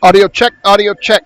Audio check, audio check.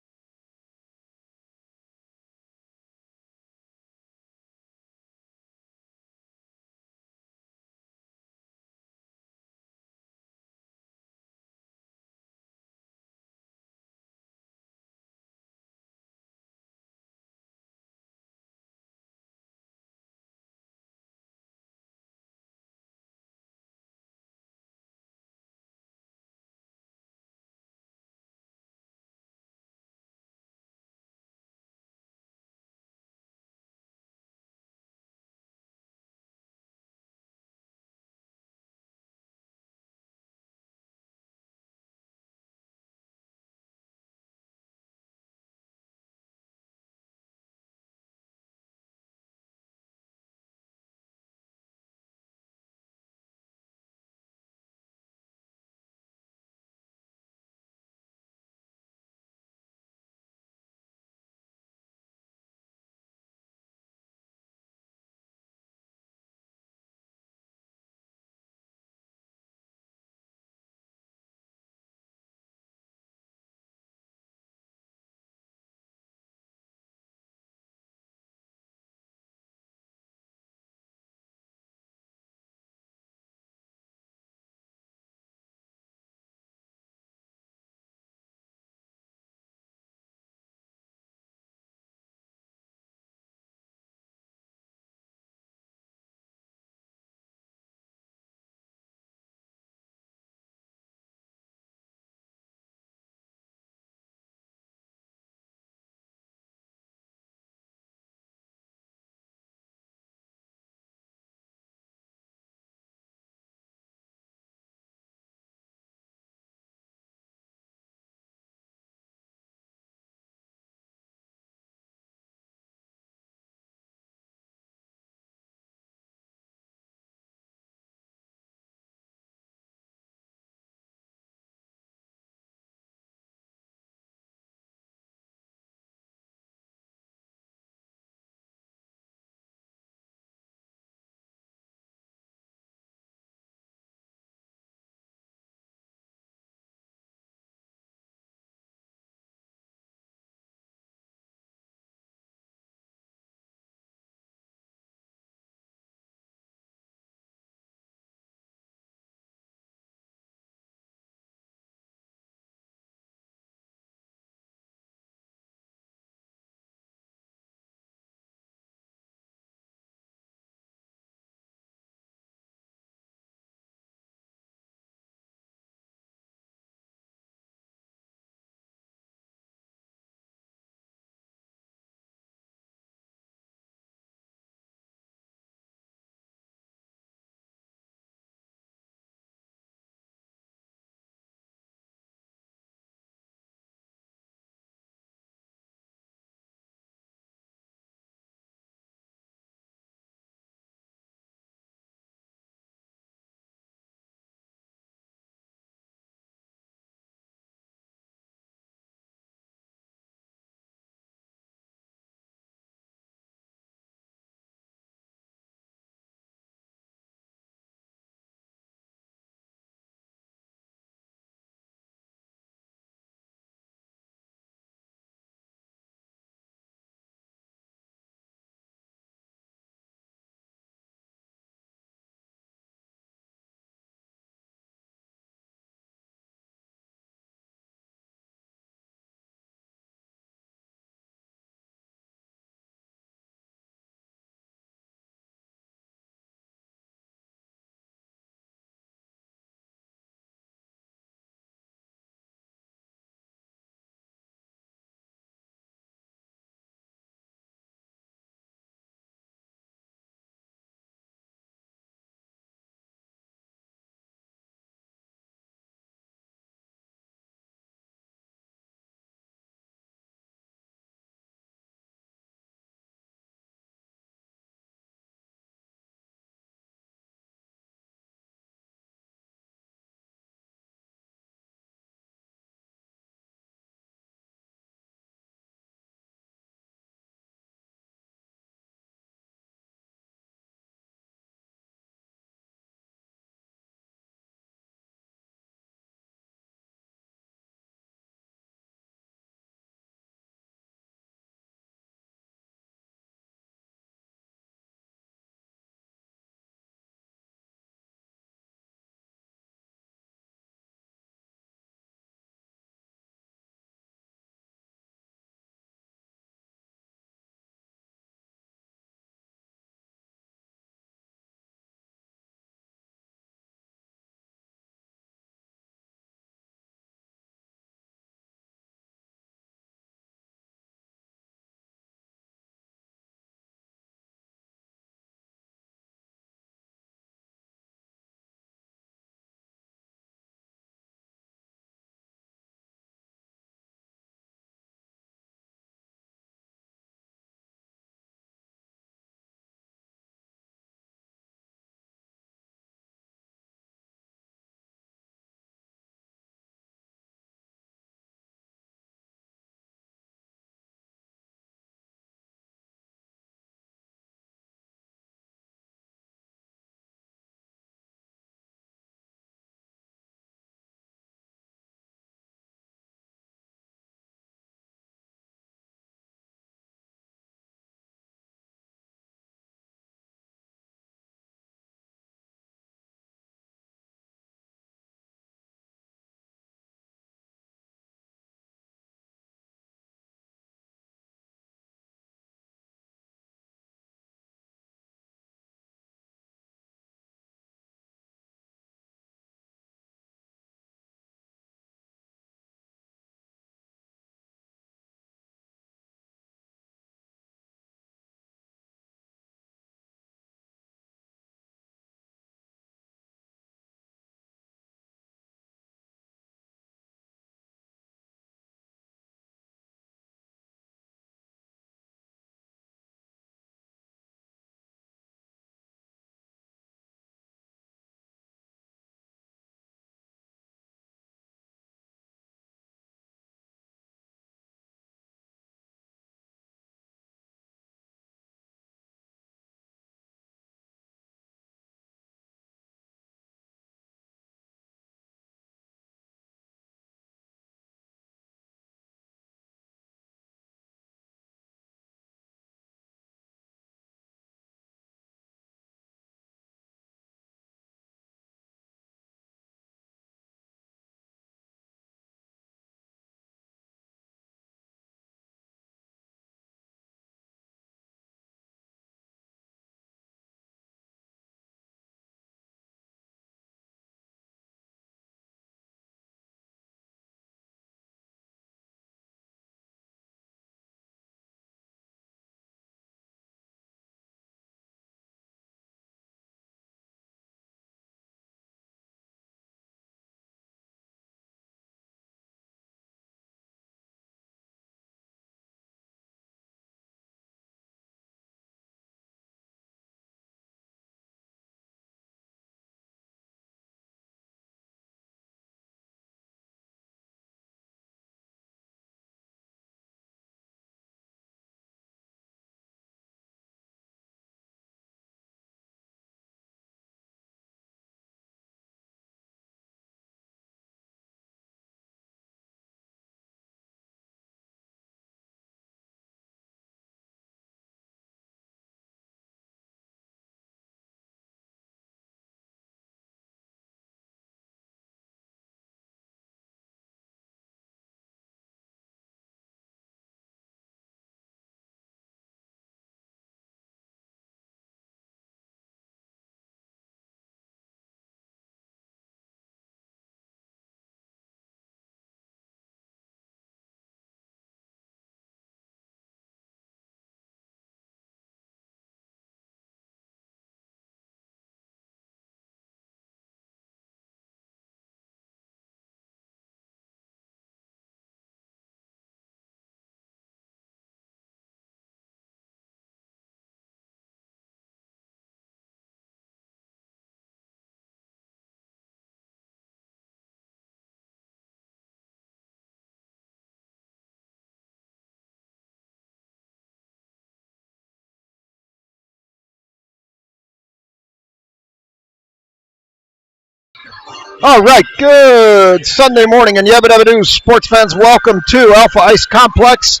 All right, good Sunday morning, and Yabba-Dabba-Doo sports fans, welcome to Alpha Ice Complex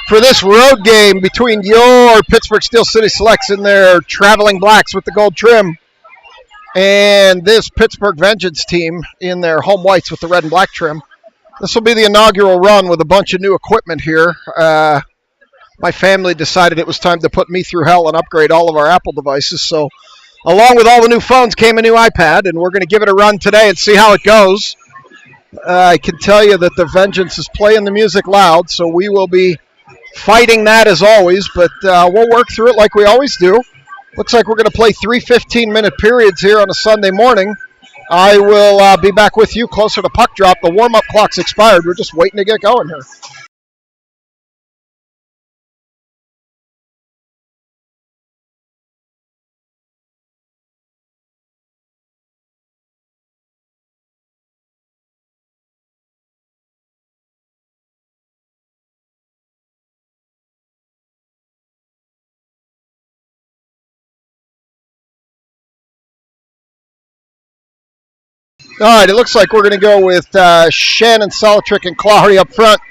for this road game between your Pittsburgh Steel City Selects and their Traveling Blacks with the gold trim and this Pittsburgh Vengeance team in their home whites with the red and black trim. This will be the inaugural run with a bunch of new equipment here. My family decided it was time to put me through hell and upgrade all of our Apple devices, so along with all the new phones came a new iPad, and we're going to give it a run today and see how it goes. I can tell you that the Vengeance is playing the music loud, so we will be fighting that as always, but we'll work through it like we always do. Looks like we're going to play 3 15-minute periods here on a Sunday morning. I will be back with you closer to puck drop. The warm-up clock's expired. We're just waiting to get going here. All right, it looks like we're going to go with Shannon, Solitrick, and Clary up front.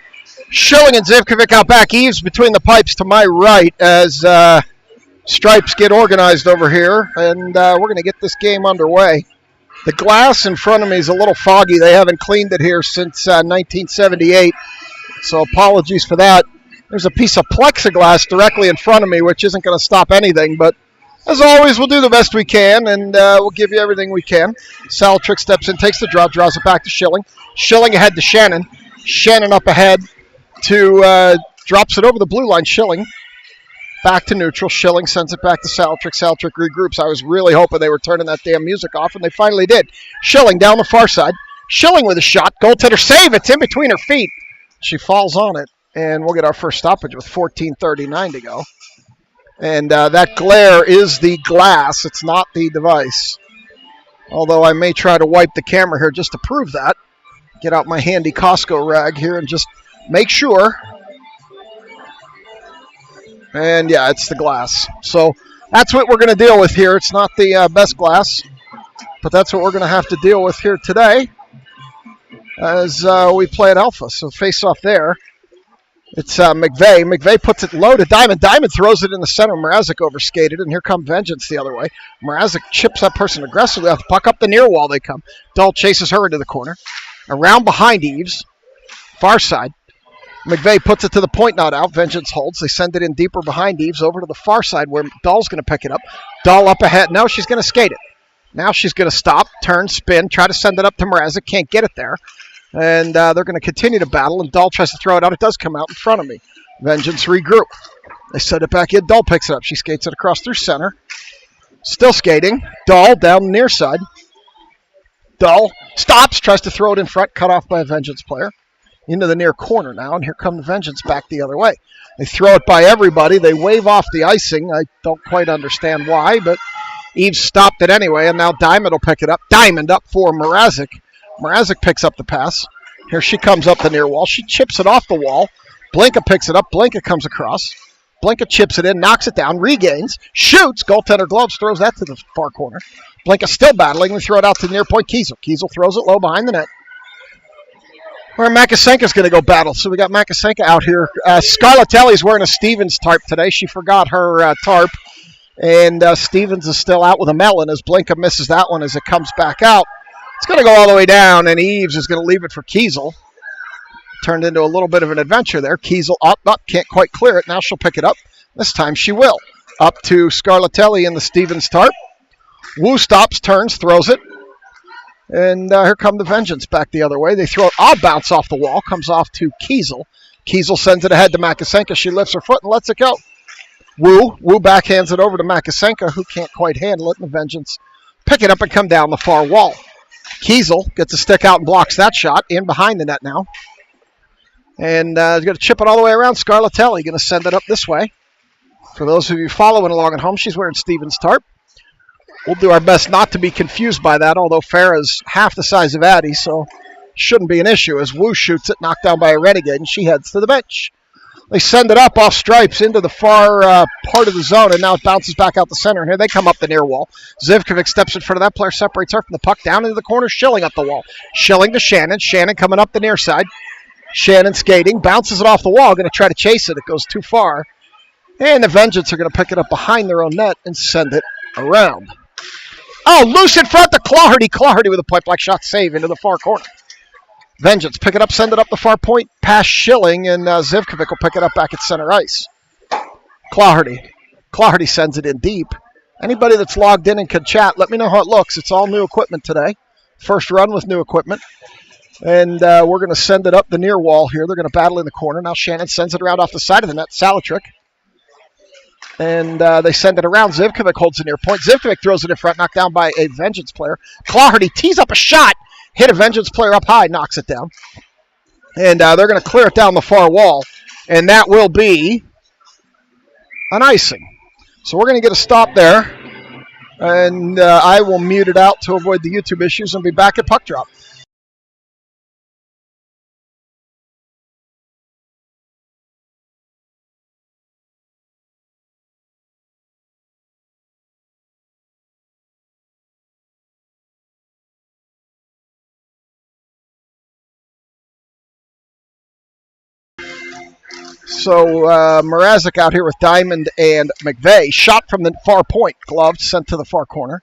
Schilling and Zivkovic out back. Eves between the pipes to my right as stripes get organized over here. And we're going to get this game underway. The glass in front of me is a little foggy. They haven't cleaned it here since 1978. So apologies for that. There's a piece of plexiglass directly in front of me, which isn't going to stop anything, but as always, we'll do the best we can, and we'll give you everything we can. Solitrick steps in, takes the draw, draws it back to Schilling. Schilling ahead to Shannon. Shannon up ahead to drops it over the blue line. Schilling back to neutral. Schilling sends it back to Solitrick. Solitrick regroups. I was really hoping they were turning that damn music off, and they finally did. Schilling down the far side. Schilling with a shot. Goaltender save. It's in between her feet. She falls on it, and we'll get our first stoppage with 14:39 to go. And that glare is the glass. It's not the device. Although I may try to wipe the camera here just to prove that. Get out my handy Costco rag here and just make sure. And yeah, it's the glass. So that's what we're going to deal with here. It's not the best glass, but that's what we're going to have to deal with here today as we play at Alpha. So face off there. It's McVeigh. McVeigh puts it low to Diamond. Diamond throws it in the center. Mrazek overskated, and here come Vengeance the other way. Mrazek chips that person aggressively off the puck. Up the near wall they come. Dahl chases her into the corner. Around behind Eves. Far side. McVeigh puts it to the point, not out. Vengeance holds. They send it in deeper behind Eves over to the far side where Dahl's going to pick it up. Dahl up ahead. No, she's going to skate it. Now she's going to stop, turn, spin, try to send it up to Mrazek. Can't get it there. And they're going to continue to battle, and Dahl tries to throw it out. It does come out in front of me. Vengeance regroup. They set it back in. Dahl picks it up. She skates it across through center. Still skating. Dahl down the near side. Dahl stops, tries to throw it in front, cut off by a Vengeance player. Into the near corner now, and here come the Vengeance back the other way. They throw it by everybody. They wave off the icing. I don't quite understand why, but Eves stopped it anyway, and now Diamond will pick it up. Diamond up for Mrazek. Mrazek picks up the pass. Here she comes up the near wall. She chips it off the wall. Blinka picks it up. Blinka comes across. Blinka chips it in, knocks it down, regains, shoots. Goaltender gloves, throws that to the far corner. Blinka still battling. We throw it out to the near point. Kiesel. Kiesel throws it low behind the net. Where Makasenka's going to go battle. So we got Makasenka out here. Scarlatelli's wearing a Stevens tarp today. She forgot her tarp. And Stevens is still out with a melon as Blinka misses that one as it comes back out. It's going to go all the way down, and Eves is going to leave it for Kiesel. Turned into a little bit of an adventure there. Kiesel up, can't quite clear it. Now she'll pick it up. This time she will. Up to Scarlatelli in the Stevens tarp. Wu stops, turns, throws it. And here come the Vengeance back the other way. They throw it, odd bounce off the wall, comes off to Kiesel. Kiesel sends it ahead to Makasenka. She lifts her foot and lets it go. Wu backhands it over to Makasenka, who can't quite handle it, and the Vengeance pick it up and come down the far wall. Kiesel gets a stick out and blocks that shot. In behind the net now. And he's going to chip it all the way around. Scarlatelli going to send it up this way. For those of you following along at home, she's wearing Stevens tarp. We'll do our best not to be confused by that, although Farah's half the size of Addie, so shouldn't be an issue as Wu shoots it, knocked down by a Renegade, and she heads to the bench. They send it up off stripes into the far part of the zone, and now it bounces back out the center. And here they come up the near wall. Zivkovic steps in front of that player, separates her from the puck down into the corner. Schilling up the wall. Schilling to Shannon. Shannon coming up the near side. Shannon skating, bounces it off the wall, going to try to chase it. It goes too far. And the Vengeance are going to pick it up behind their own net and send it around. Oh, loose in front to Claherty. Claherty with a point-blank shot save into the far corner. Vengeance pick it up, send it up the far point, past Schilling, and Zivkovic will pick it up back at center ice. Claherty. Claherty sends it in deep. Anybody that's logged in and can chat, let me know how it looks. It's all new equipment today. First run with new equipment. And we're going to send it up the near wall here. They're going to battle in the corner. Now Shannon sends it around off the side of the net. Salatrick. And they send it around. Zivkovic holds the near point. Zivkovic throws it in front, knocked down by a Vengeance player. Claherty tees up a shot. Hit a Vengeance player up high, knocks it down. And they're going to clear it down the far wall. And that will be an icing. So we're going to get a stop there. And I will mute it out to avoid the YouTube issues and be back at puck drop. So Mrazek out here with Diamond and McVeigh. Shot from the far point. Gloved, sent to the far corner.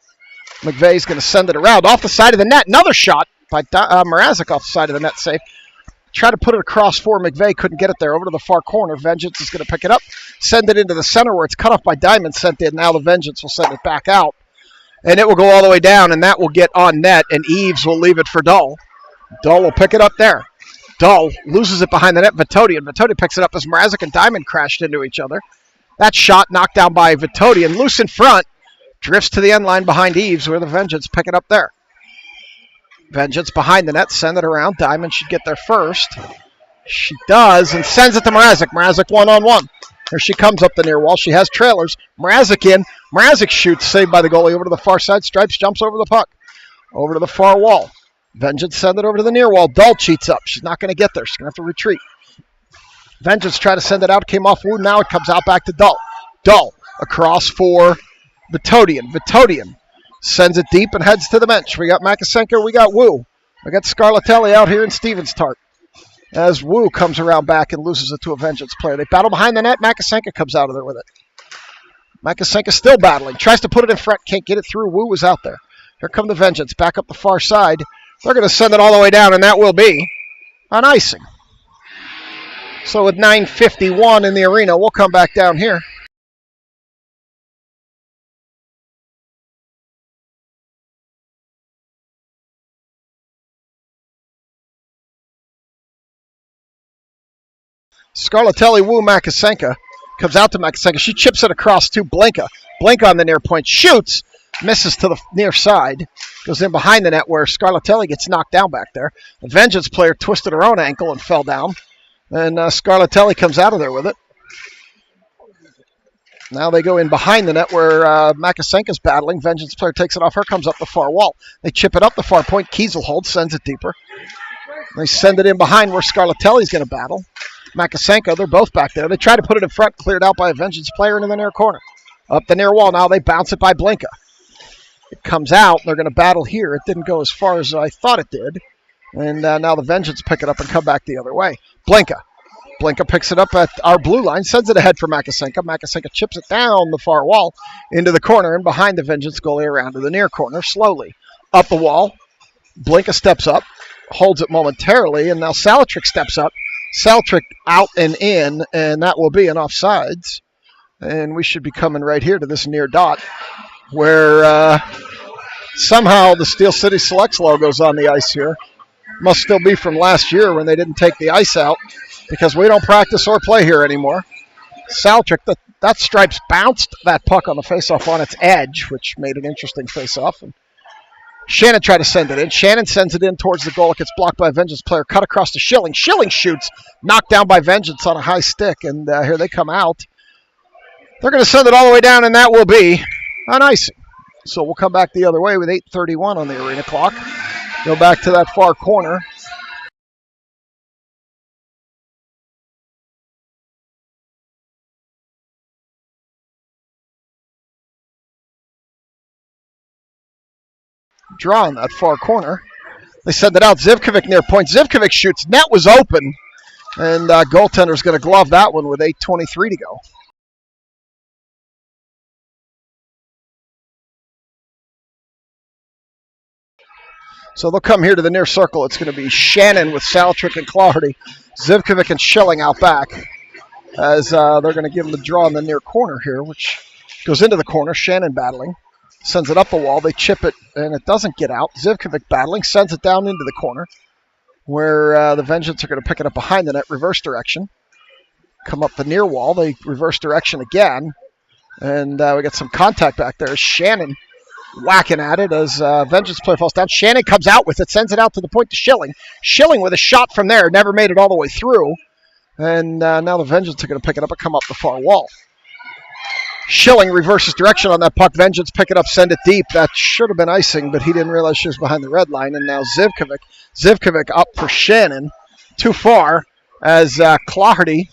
McVeigh's going to send it around. Off the side of the net. Another shot by Mrazek off the side of the net. Safe. Try to put it across for McVeigh. Couldn't get it there. Over to the far corner. Vengeance is going to pick it up. Send it into the center where it's cut off by Diamond. Sent in. Now the Vengeance will send it back out. And it will go all the way down. And that will get on net. And Eves will leave it for Dull. Dull will pick it up there. Dull loses it behind the net. Vitodian picks it up as Mrazek and Diamond crashed into each other. That shot knocked down by Vitodian. Loose in front. Drifts to the end line behind Eves where the Vengeance pick it up there. Vengeance behind the net. Send it around. Diamond should get there first. She does and sends it to Mrazek. Mrazek one-on-one. Here she comes up the near wall. She has trailers. Mrazek in. Mrazek shoots. Saved by the goalie over to the far side. Stripes jumps over the puck. Over to the far wall. Vengeance send it over to the near wall. Dull cheats up. She's not going to get there. She's going to have to retreat. Vengeance try to send it out. Came off Wu. Now it comes out back to Dull. Dull across for Vitodian. Vitodian sends it deep and heads to the bench. We got Makasenko. We got Wu. We got Scarlatelli out here in Stevens Tart. As Wu comes around back and loses it to a Vengeance player. They battle behind the net. Makasenko comes out of there with it. Makasenko still battling. Tries to put it in front. Can't get it through. Wu was out there. Here come the Vengeance. Back up the far side. They're going to send it all the way down, and that will be an icing. So with 9:51 in the arena, we'll come back down here. Scarlatelli, Wu, Makasenko. Comes out to Makasenko. She chips it across to Blinka. Blinka on the near point. Shoots. Misses to the near side. Goes in behind the net where Scarlatelli gets knocked down back there. The Vengeance player twisted her own ankle and fell down. And Scarlatelli comes out of there with it. Now they go in behind the net where Makasenko's battling. Vengeance player takes it off her, comes up the far wall. They chip it up the far point. Kiesel holds, sends it deeper. They send it in behind where Scarlatelli's going to battle. Makasenko, they're both back there. They try to put it in front, cleared out by a Vengeance player into the near corner. Up the near wall. Now they bounce it by Blinka. It comes out. They're going to battle here. It didn't go as far as I thought it did. And now the Vengeance pick it up and come back the other way. Blinka. Blinka picks it up at our blue line, sends it ahead for Makasenko. Makasenko chips it down the far wall into the corner and behind the Vengeance goalie around to the near corner slowly. Up the wall. Blinka steps up, holds it momentarily, and now Salatrick steps up. Salatrick out and in, and that will be an offsides. And we should be coming right here to this near dot where somehow the Steel City Selects logo's on the ice here. Must still be from last year when they didn't take the ice out because we don't practice or play here anymore. Salatrick, that Stripes bounced that puck on the faceoff on its edge, which made an interesting faceoff. And Shannon tried to send it in. Shannon sends it in towards the goal. It gets blocked by a Vengeance player. Cut across to Schilling. Schilling shoots. Knocked down by Vengeance on a high stick. And here they come out. They're going to send it all the way down, and that will be an icing. So we'll come back the other way with 8:31 on the arena clock. Go back to that far corner. draw in that far corner. They send it out. Zivkovic near point. Zivkovic shoots. Net was open. And goaltender's going to glove that one with 8:23 to go. So they'll come here to the near circle. It's going to be Shannon with Saltrick and Clardy. Zivkovic and Schilling out back as they're going to give him the draw in the near corner here, which goes into the corner. Shannon battling. Sends it up the wall. They chip it, and it doesn't get out. Zivkovic battling. Sends it down into the corner where the Vengeance are going to pick it up behind the net, reverse direction. Come up the near wall. They reverse direction again. And we got some contact back there. Shannon whacking at it as Vengeance player falls down. Shannon comes out with it, sends it out to the point to Schilling. Schilling with a shot from there, never made it all the way through. And now the Vengeance are going to pick it up and come up the far wall. Schilling reverses direction on that puck. Vengeance pick it up, send it deep. That should have been icing, but he didn't realize she was behind the red line. And now Zivkovic up for Shannon. Too far as Clardy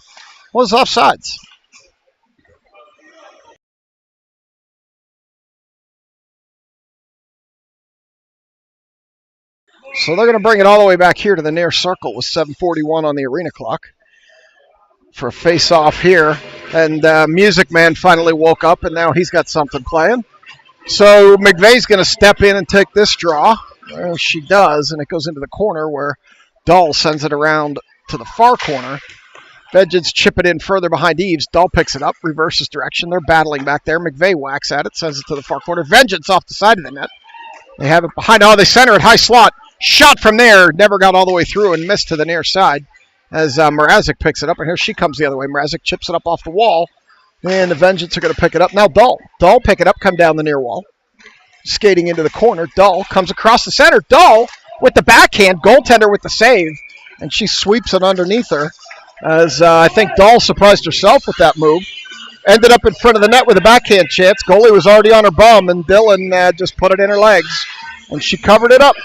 was offsides. So they're going to bring it all the way back here to the near circle with 7:41 on the arena clock for a face-off here. And Music Man finally woke up, and now he's got something playing. So McVeigh's going to step in and take this draw. Well, she does, and it goes into the corner where Dahl sends it around to the far corner. Vengeance chip it in further behind Eves. Dahl picks it up, reverses direction. They're battling back there. McVeigh whacks at it, sends it to the far corner. Vengeance off the side of the net. They have it behind. Oh, they center it high slot. Shot from there. Never got all the way through and missed to the near side as Mrazek picks it up. And here she comes the other way. Mrazek chips it up off the wall. And the Vengeance are going to pick it up. Now Dahl. Dahl pick it up, come down the near wall. Skating into the corner. Dahl comes across the center. Dahl with the backhand. Goaltender with the save. And she sweeps it underneath her as I think Dahl surprised herself with that move. Ended up in front of the net with a backhand chance. Goalie was already on her bum, and Dylan just put it in her legs. And she covered it up.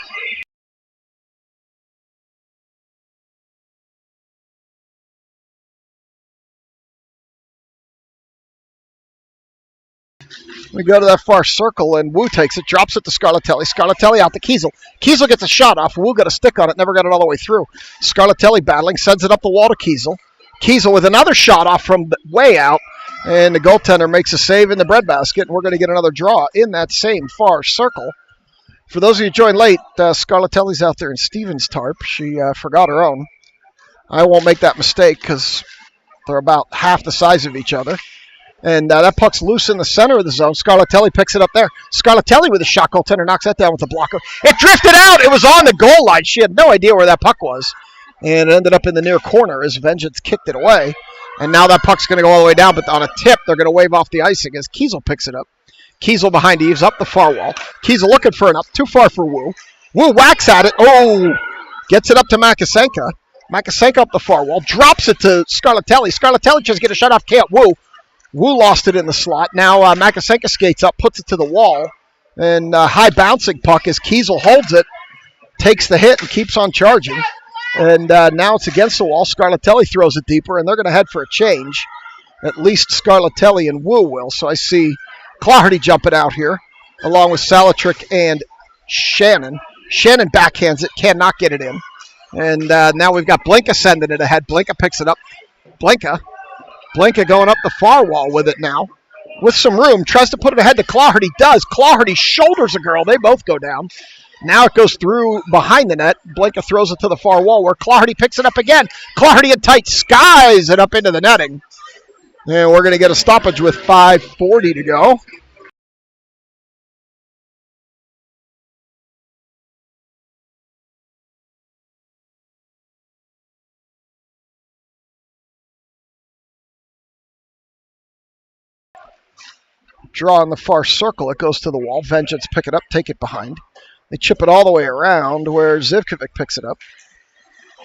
We go to that far circle, and Wu takes it, drops it to Scarlatelli. Scarlatelli out to Kiesel. Kiesel gets a shot off. Wu got a stick on it, never got it all the way through. Scarlatelli battling, sends it up the wall to Kiesel. Kiesel with another shot off from way out, and the goaltender makes a save in the breadbasket, and we're going to get another draw in that same far circle. For those of you who joined late, Scarlatelli's out there in Stevens' tarp. She forgot her own. I won't make that mistake because they're about half the size of each other. And that puck's loose in the center of the zone. Scarlatelli picks it up there. Scarlatelli with a shot. Goaltender knocks that down with a blocker. It drifted out. It was on the goal line. She had no idea where that puck was. And it ended up in the near corner as Vengeance kicked it away. And now that puck's going to go all the way down. But on a tip, they're going to wave off the icing as Kiesel picks it up. Kiesel behind Eves, up the far wall. Kiesel looking for an up. Too far for Wu. Wu whacks at it. Oh! Gets it up to Makasenka. Makasenka up the far wall. Drops it to Scarlatelli. Scarlatelli just get a shot off Wu. Wu lost it in the slot. Now Makasenka skates up, puts it to the wall. And high bouncing puck as Kiesel holds it, takes the hit, and keeps on charging. And now it's against the wall. Scarlatelli throws it deeper, and they're going to head for a change. At least Scarlatelli and Wu will. So I see Clardy jumping out here, along with Salatrick and Shannon. Shannon backhands it, cannot get it in. And now we've got Blinka sending it ahead. Blinka picks it up. Blinka going up the far wall with it now. With some room, tries to put it ahead to Clardy. Does. Clardy shoulders a girl. They both go down. Now it goes through behind the net. Blinka throws it to the far wall where Clardy picks it up again. Clardy in tight skies it up into the netting. And we're going to get a stoppage with 5:40 to go. Draw in the far circle. It goes to the wall. Vengeance pick it up, take it behind. They chip it all the way around where Zivkovic picks it up.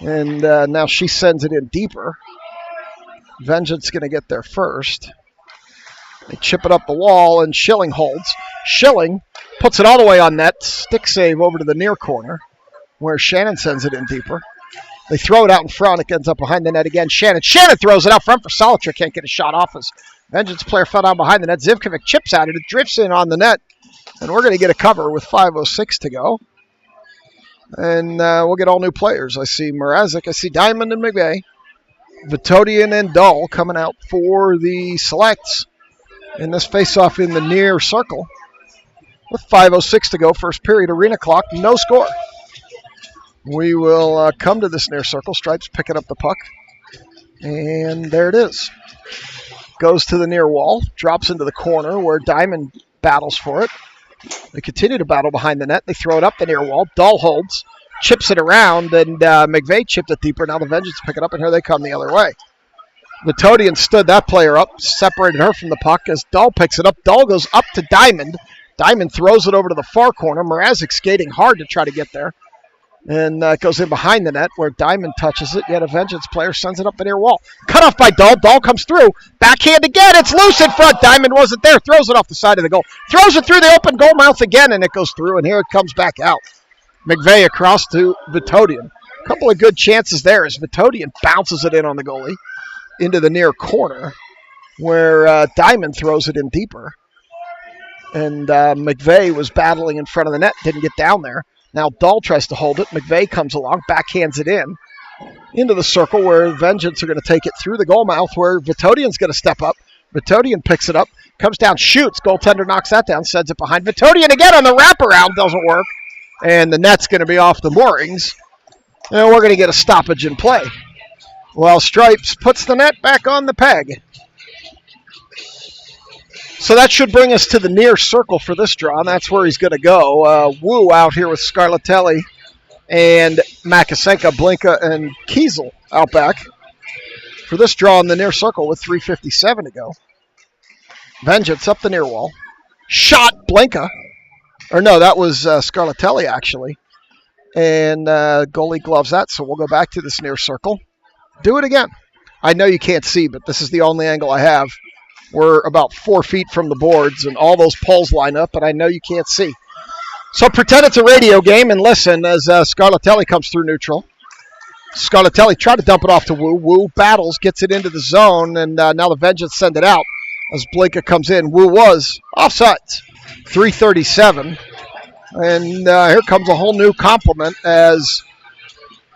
And now she sends it in deeper. Vengeance going to get there first. They chip it up the wall, and Schilling holds. Schilling puts it all the way on net. Stick save over to the near corner where Shannon sends it in deeper. They throw it out in front. It ends up behind the net again. Shannon throws it out front for Salatrick. Can't get a shot off as Vengeance player fell down behind the net. Zivkovic chips at it. It drifts in on the net. And we're going to get a cover with 5:06 to go. And we'll get all new players. I see Mrazek, I see Diamond and McVeigh. Vitodian and Dull coming out for the selects in this face-off in the near circle. With 5:06 to go, first period, arena clock, no score. We will come to this near circle. Stripes picking up the puck. And there it is. Goes to the near wall, drops into the corner where Diamond battles for it. They continue to battle behind the net. They throw it up the near wall. Dull holds, chips it around, and McVeigh chipped it deeper. Now the Vengeance pick it up, and here they come the other way. Vitodian stood that player up, separated her from the puck as Dull picks it up. Dull goes up to Diamond. Diamond throws it over to the far corner. Mrazek skating hard to try to get there. And it goes in behind the net where Diamond touches it, yet a Vengeance player sends it up the near wall. Cut off by Dull. Dull comes through. Backhand again. It's loose in front. Diamond wasn't there. Throws it off the side of the goal. Throws it through the open goal mouth again, and it goes through, and here it comes back out. McVeigh across to Vitodian. A couple of good chances there as Vitodian bounces it in on the goalie into the near corner where Diamond throws it in deeper. And McVeigh was battling in front of the net, didn't get down there. Now Dull tries to hold it. McVeigh comes along, backhands it in into the circle where Vengeance are going to take it through the goal mouth where Vitodian's going to step up. Vitodian picks it up, comes down, shoots. Goaltender knocks that down, sends it behind. Vitodian again on the wraparound, doesn't work. And the net's going to be off the moorings. And we're going to get a stoppage in play. Well, Stripes puts the net back on the peg. So that should bring us to the near circle for this draw, and that's where he's going to go. Wu out here with Scarlatelli and Makasenka, Blinka, and Kiesel out back for this draw in the near circle with 3:57 to go. Vengeance up the near wall. Shot, Blinka. Or no, that was Scarlatelli, actually. And goalie gloves that, so we'll go back to this near circle. Do it again. I know you can't see, but this is the only angle I have. We're about 4 feet from the boards, and all those poles line up, and I know you can't see. So pretend it's a radio game and listen as Scarlatelli comes through neutral. Scarlatelli tried to dump it off to Wu. Wu battles, gets it into the zone, and now the Vengeance send it out as Blinka comes in. Wu was offside. 3:37. And here comes a whole new complement as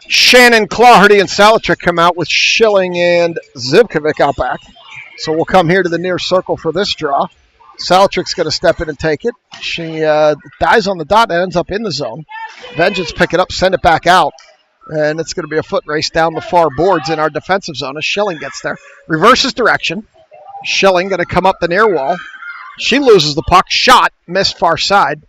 Shannon, Clawhardy, and Salatrick come out with Schilling and Zivkovic out back. So we'll come here to the near circle for this draw. Salatrick's going to step in and take it. She dies on the dot and ends up in the zone. Vengeance pick it up, send it back out. And it's going to be a foot race down the far boards in our defensive zone as Schilling gets there. Reverses direction. Schilling going to come up the near wall. She loses the puck. Shot. Missed far side.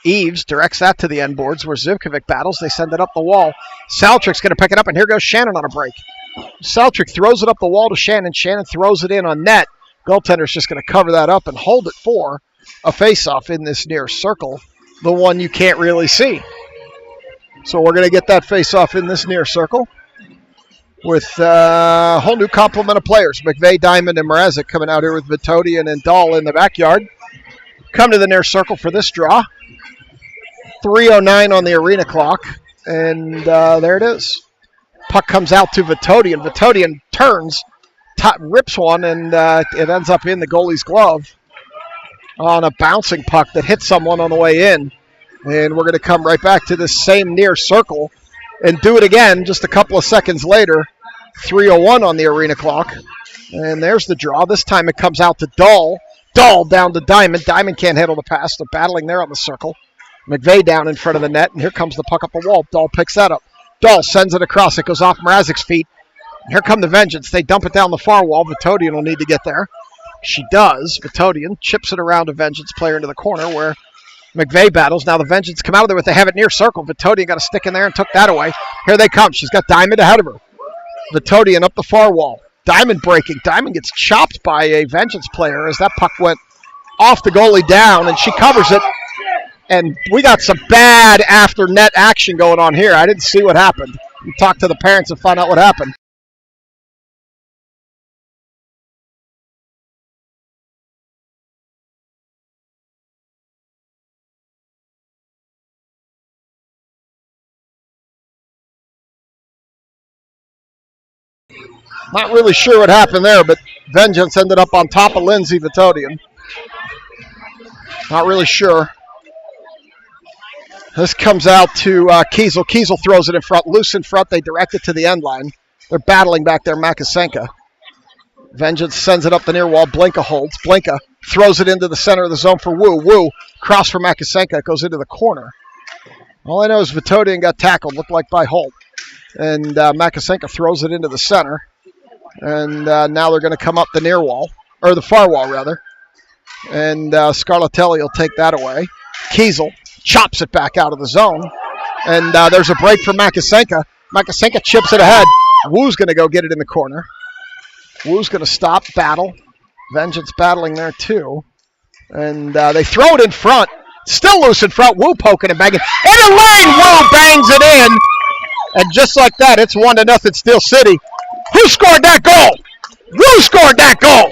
Eves directs that to the end boards where Zivkovic battles. They send it up the wall. Salatrick's going to pick it up, and here goes Shannon on a break. Salatrick throws it up the wall to Shannon. Shannon throws it in on net. Goaltender's just going to cover that up and hold it for a face-off in this near circle, the one you can't really see. So we're going to get that face-off in this near circle with a whole new complement of players. McVeigh, Diamond, and Mrazek coming out here with Vitodian and Dull in the backyard. Come to the near circle for this draw. 3:09 on the arena clock, and there it is. Puck comes out to Vitodian. Vitodian turns, rips one, and it ends up in the goalie's glove on a bouncing puck that hits someone on the way in. And we're going to come right back to this same near circle and do it again just a couple of seconds later. 3:01 on the arena clock. And there's the draw. This time it comes out to Dull. Dull down to Diamond. Diamond can't handle the pass. They're battling there on the circle. McVeigh down in front of the net, and here comes the puck up the wall. Dull picks that up. Dull sends it across. It goes off Mrazek's feet. Here come the Vengeance. They dump it down the far wall. Vitodian will need to get there. She does. Vitodian chips it around a Vengeance player into the corner where McVeigh battles. Now the Vengeance come out of there with they have it near circle. Vitodian got a stick in there and took that away. Here they come. She's got Diamond ahead of her. Vitodian up the far wall. Diamond breaking. Diamond gets chopped by a Vengeance player as that puck went off the goalie down, and she covers it. And we got some bad after net action going on here. I didn't see what happened. We talked to the parents and find out what happened. Not really sure what happened there, but Vengeance ended up on top of Lindsay Vitodian. Not really sure. This comes out to Kiesel. Kiesel throws it in front, loose in front. They direct it to the end line. They're battling back there, Makasenka. Vengeance sends it up the near wall. Blinka holds. Blinka throws it into the center of the zone for Wu. Wu, cross for Makasenka. It goes into the corner. All I know is Vitodian got tackled, looked like by Holt. And Makasenka throws it into the center. And now they're going to come up the near wall, or the far wall, rather. And Scarlatelli will take that away. Kiesel chops it back out of the zone. And there's a break for Makasenka. Makasenka chips it ahead. Wu's going to go get it in the corner. Wu's going to stop, battle. Vengeance battling there too. And they throw it in front. Still loose in front. Wu poking and banging. In the lane, Wu bangs it in. And just like that, it's 1-0 Steel City. Who scored that goal? Wu scored that goal.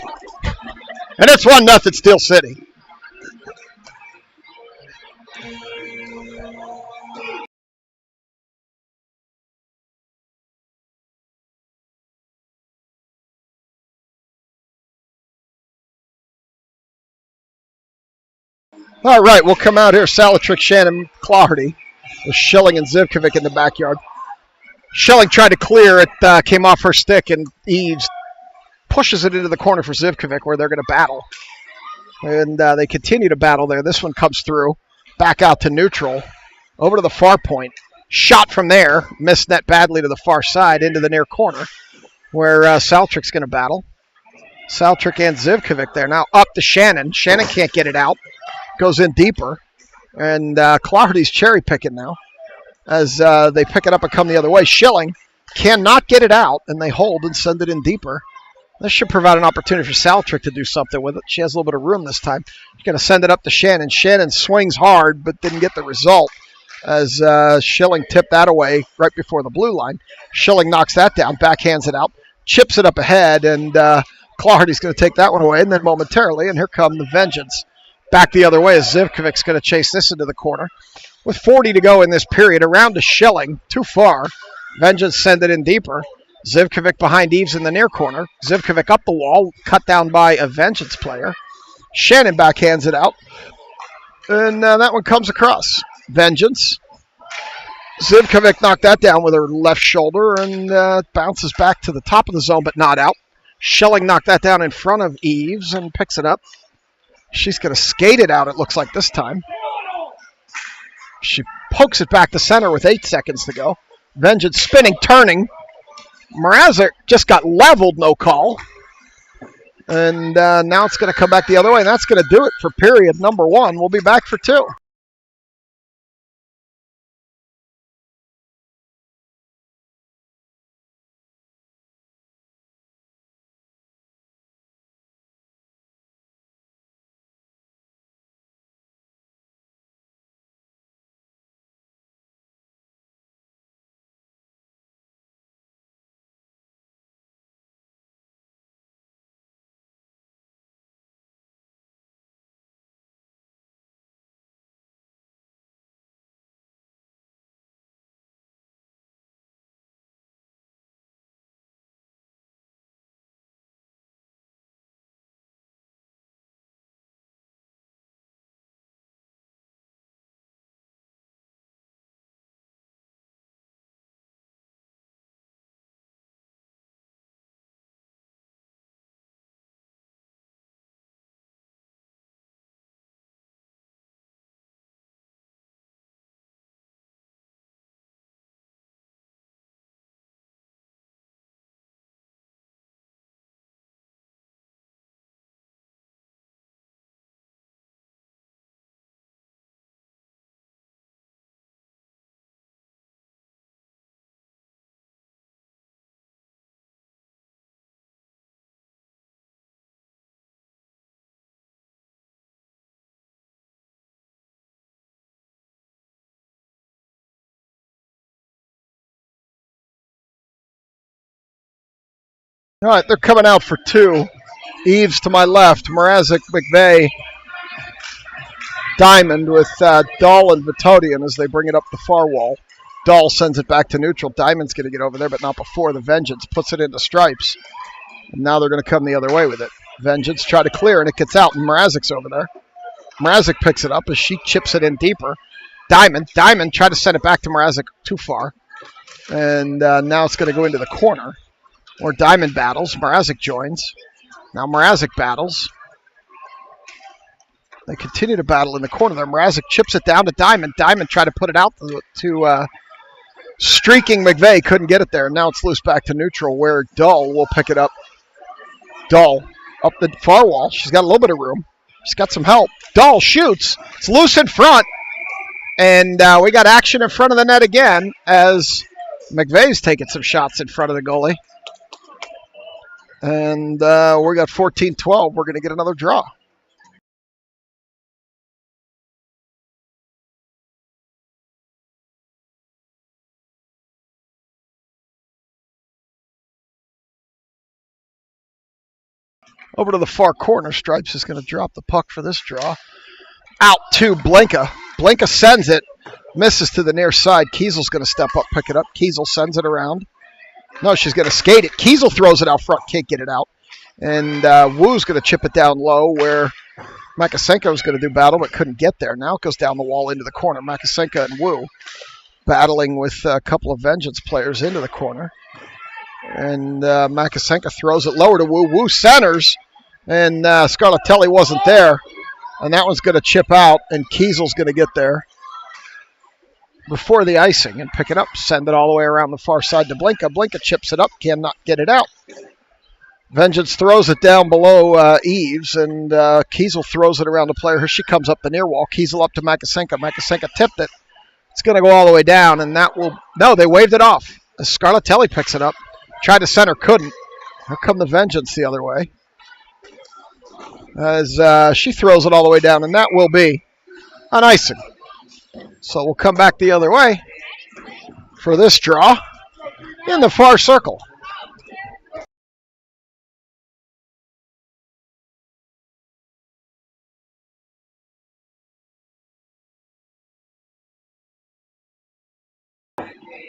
And it's 1-0 Steel City. All right, we'll come out here. Salatrick, Shannon, Clardy with Schilling and Zivkovic in the backyard. Schilling tried to clear it, came off her stick, and Eves pushes it into the corner for Zivkovic where they're going to battle. And they continue to battle there. This one comes through, back out to neutral, over to the far point. Shot from there, missed net badly to the far side into the near corner where Salatrick's going to battle. Salatrick and Zivkovic there. Now up to Shannon. Shannon can't get it out. Goes in deeper, and Clardy's cherry picking now as they pick it up and come the other way. Schilling cannot get it out, and they hold and send it in deeper. This should provide an opportunity for Salatrick to do something with it. She has a little bit of room this time. She's going to send it up to Shannon. Shannon swings hard, but didn't get the result as Schilling tipped that away right before the blue line. Schilling knocks that down, backhands it out, chips it up ahead, and Clardy's going to take that one away, and then momentarily, and here come the Vengeance. Back the other way as Zivkovic's going to chase this into the corner. With 40 to go in this period, around to Schilling, too far. Vengeance send it in deeper. Zivkovic behind Eves in the near corner. Zivkovic up the wall, cut down by a Vengeance player. Shannon backhands it out. And that one comes across. Vengeance. Zivkovic knocked that down with her left shoulder and bounces back to the top of the zone, but not out. Schilling knocked that down in front of Eves and picks it up. She's going to skate it out, it looks like this time. She pokes it back to center with 8 seconds to go. Vengeance spinning, turning. Mrazek just got leveled, no call. And now it's going to come back the other way, and that's going to do it for period number 1. We'll be back for 2. All right, they're coming out for 2. Eves to my left, Mrazek, McVeigh, Diamond with Dahl and Vitodian as they bring it up the far wall. Dahl sends it back to neutral. Diamond's going to get over there, but not before the Vengeance puts it into stripes. And now they're going to come the other way with it. Vengeance try to clear, and it gets out, and Mrazek's over there. Mrazek picks it up as she chips it in deeper. Diamond. Diamond tried to send it back to Mrazek too far. And now it's going to go into the corner where Diamond battles. Mrazek joins. Now Mrazek battles. They continue to battle in the corner there. Mrazek chips it down to Diamond. Diamond tried to put it out to streaking McVeigh. Couldn't get it there. Now it's loose back to neutral where Dull will pick it up. Dull up the far wall. She's got a little bit of room. She's got some help. Dull shoots. It's loose in front. And we got action in front of the net again as McVeigh's taking some shots in front of the goalie. And we got 14-12. We're going to get another draw. Over to the far corner. Stripes is going to drop the puck for this draw. Out to Blinka. Blinka sends it. Misses to the near side. Kiesel's going to step up, pick it up. Kiesel sends it around. No, she's going to skate it. Kiesel throws it out front. Can't get it out. And Wu's going to chip it down low where Makasenko was going to do battle but couldn't get there. Now it goes down the wall into the corner. Makasenko and Wu battling with a couple of Vengeance players into the corner. And Makasenko throws it lower to Wu. Wu centers. And Scarlatelli wasn't there. And that one's going to chip out. And Kiesel's going to get there before the icing and pick it up. Send it all the way around the far side to Blinka. Blinka chips it up. Cannot get it out. Vengeance throws it down below Eves. And Kiesel throws it around the player. Here she comes up the near wall. Kiesel up to Makasenko. Makasenko tipped it. It's going to go all the way down. And that will... No, they waved it off. Scarlatelli picks it up. Tried to center, couldn't. Here come the Vengeance the other way. As she throws it all the way down, and that will be an icing. So we'll come back the other way for this draw in the far circle.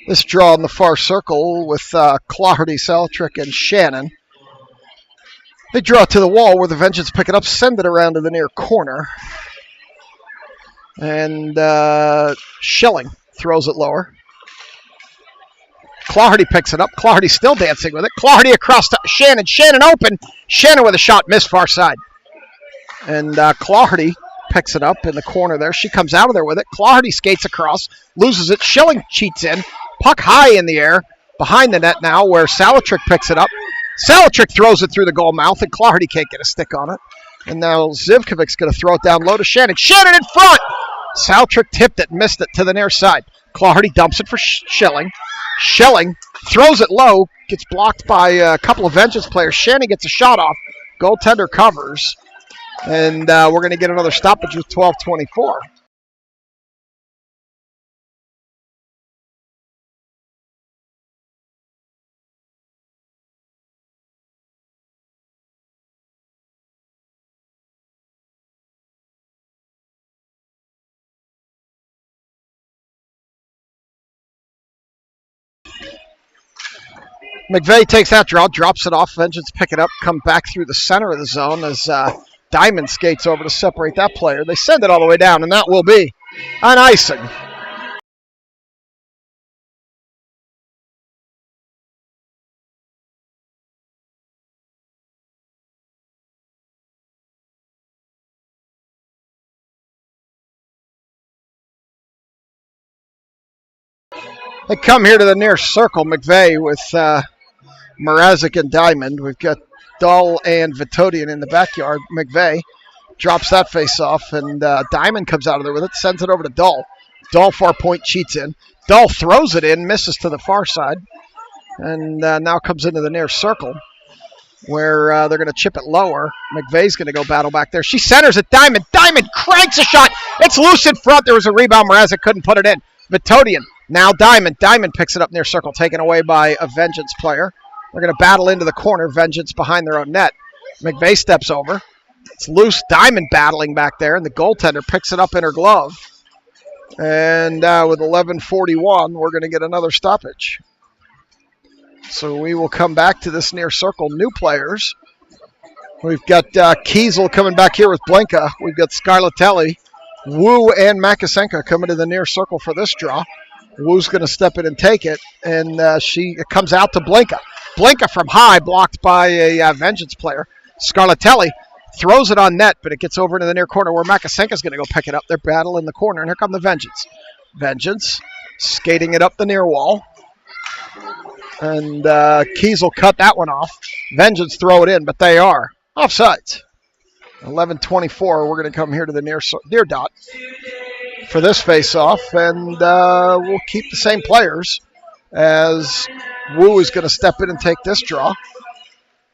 This draw in the far circle with Clardy, Saltrick, and Shannon. They draw to the wall where the Vengeance pick it up, send it around to the near corner. And Schilling throws it lower. Clardy picks it up. Clardy still dancing with it. Clardy across to Shannon. Shannon open. Shannon with a shot, missed far side. And Clardy picks it up in the corner there. She comes out of there with it. Clardy skates across, loses it. Schilling cheats in. Puck high in the air, behind the net now, where Salatrick picks it up. Salatrick throws it through the goal mouth, and Clardy can't get a stick on it. And now Zivkovic's going to throw it down low to Shannon. Shannon in front! Salatrick tipped it, missed it to the near side. Clardy dumps it for Schilling. Schilling throws it low, gets blocked by a couple of Vengeance players. Shannon gets a shot off. Goaltender covers. And we're going to get another stoppage with 12:24. McVeigh takes that draw, drops it off. Vengeance pick it up, come back through the center of the zone as Diamond skates over to separate that player. They send it all the way down, and that will be an icing. They come here to the near circle. McVeigh with Mrazek and Diamond. We've got Dahl and Vitodian in the backyard. McVeigh drops that face off, and Diamond comes out of there with it, sends it over to Dahl. Dahl far point cheats in. Dahl throws it in, misses to the far side, and now comes into the near circle where they're going to chip it lower. McVeigh's going to go battle back there. She centers it. Diamond. Diamond cranks a shot. It's loose in front. There was a rebound. Mrazek couldn't put it in. Vitodian. Now Diamond. Diamond picks it up near circle, taken away by a Vengeance player. They're going to battle into the corner. Vengeance behind their own net. McVeigh steps over. It's loose. Diamond battling back there, and the goaltender picks it up in her glove. And with 11:41, we're going to get another stoppage. So we will come back to this near circle. New players. We've got Kiesel coming back here with Blinka. We've got Scarlatelli Wu and Makasenka come into the near circle for this draw. Wu's going to step in and take it, and it comes out to Blinka. Blinka from high, blocked by a Vengeance player. Scarlatelli throws it on net, but it gets over into the near corner where Makasenka's going to go pick it up. They're battling in the corner, and here come the Vengeance. Vengeance skating it up the near wall. And Kiesel cut that one off. Vengeance throw it in, but they are offsides. 11:24. We're going to come here to the near dot for this face-off, and we'll keep the same players as Wu is going to step in and take this draw.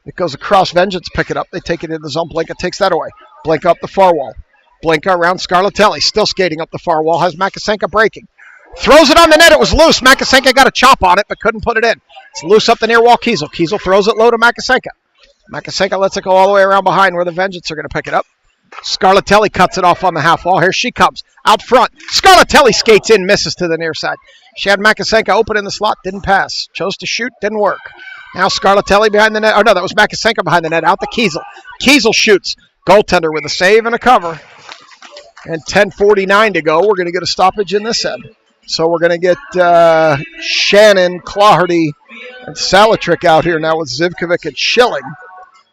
It goes across. Vengeance pick it up. They take it in the zone. Blinka takes that away. Blinka up the far wall. Blinka around Scarlatelli. Still skating up the far wall. Has Makasenka breaking. Throws it on the net. It was loose. Makasenka got a chop on it, but couldn't put it in. It's loose up the near wall. Kiesel. Kiesel throws it low to Makasenka. Makasenka lets it go all the way around behind where the Vengeance are going to pick it up. Scarlatelli cuts it off on the half wall. Here she comes. Out front. Scarlatelli skates in, misses to the near side. She had Makasenka open in the slot. Didn't pass. Chose to shoot. Didn't work. Now Scarlatelli behind the net. Oh, no, that was Makasenka behind the net. Out to Kiesel. Kiesel shoots. Goaltender with a save and a cover. And 10:49 to go. We're going to get a stoppage in this end. So we're going to get Shannon, Claherty, and Salatrick out here now with Zivkovic and Schilling.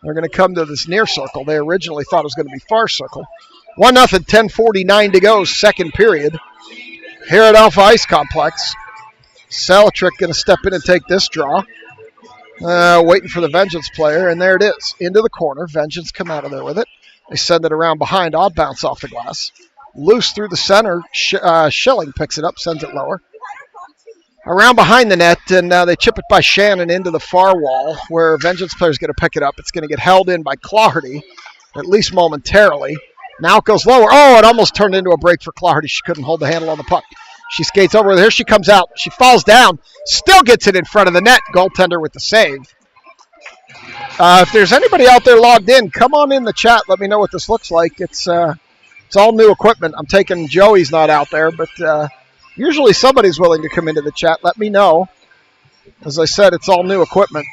They're going to come to this near circle. They originally thought it was going to be far circle. 1-0, 10:49 to go, second period. Here at Alpha Ice Complex. Salatrick going to step in and take this draw. Waiting for the Vengeance player, and there it is. Into the corner. Vengeance come out of there with it. They send it around behind. Odd bounce off the glass. Loose through the center. Schilling picks it up, sends it lower. Around behind the net, and they chip it by Shannon into the far wall where Vengeance player's going to pick it up. It's going to get held in by Claherty, at least momentarily. Now it goes lower. Oh, it almost turned into a break for Claherty. She couldn't hold the handle on the puck. She skates over. Here she comes out. She falls down. Still gets it in front of the net. Goaltender with the save. If there's anybody out there logged in, come on in the chat. Let me know what this looks like. It's all new equipment. I'm taking Joey's not out there, but usually somebody's willing to come into the chat. Let me know. As I said, it's all new equipment.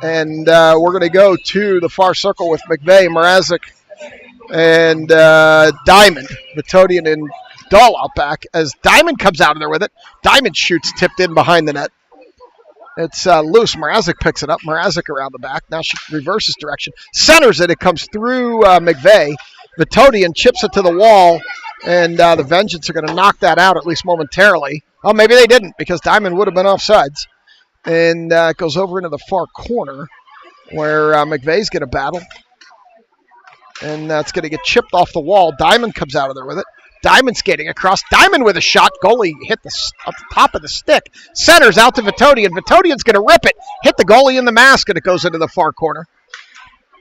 And we're going to go to the far circle with McVeigh, Mrazek, and Diamond. Vitodian and Dahl out back as Diamond comes out of there with it. Diamond shoots tipped in behind the net. It's loose. Mrazek picks it up. Mrazek around the back. Now she reverses direction. Centers it. It comes through McVeigh. Vitodian chips it to the wall, and the Vengeance are going to knock that out, at least momentarily. Oh, maybe they didn't, because Diamond would have been offsides. And it goes over into the far corner, where McVeigh's going to battle. And that's going to get chipped off the wall. Diamond comes out of there with it. Diamond skating across. Diamond with a shot. Goalie hit up the top of the stick. Centers out to Vitodian. Vitodian's going to rip it. Hit the goalie in the mask, and it goes into the far corner.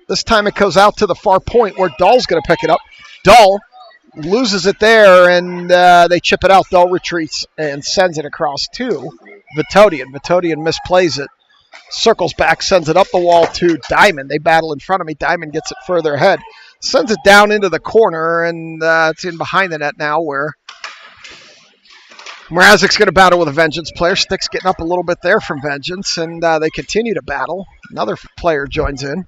This time it goes out to the far point where Dahl's going to pick it up. Dahl loses it there, and they chip it out. Dahl retreats and sends it across to Vitodian. Vitodian misplays it. Circles back, sends it up the wall to Diamond. They battle in front of me. Diamond gets it further ahead. Sends it down into the corner, and it's in behind the net now where Mrazek's going to battle with a Vengeance player. Stick's getting up a little bit there from Vengeance, and they continue to battle. Another player joins in.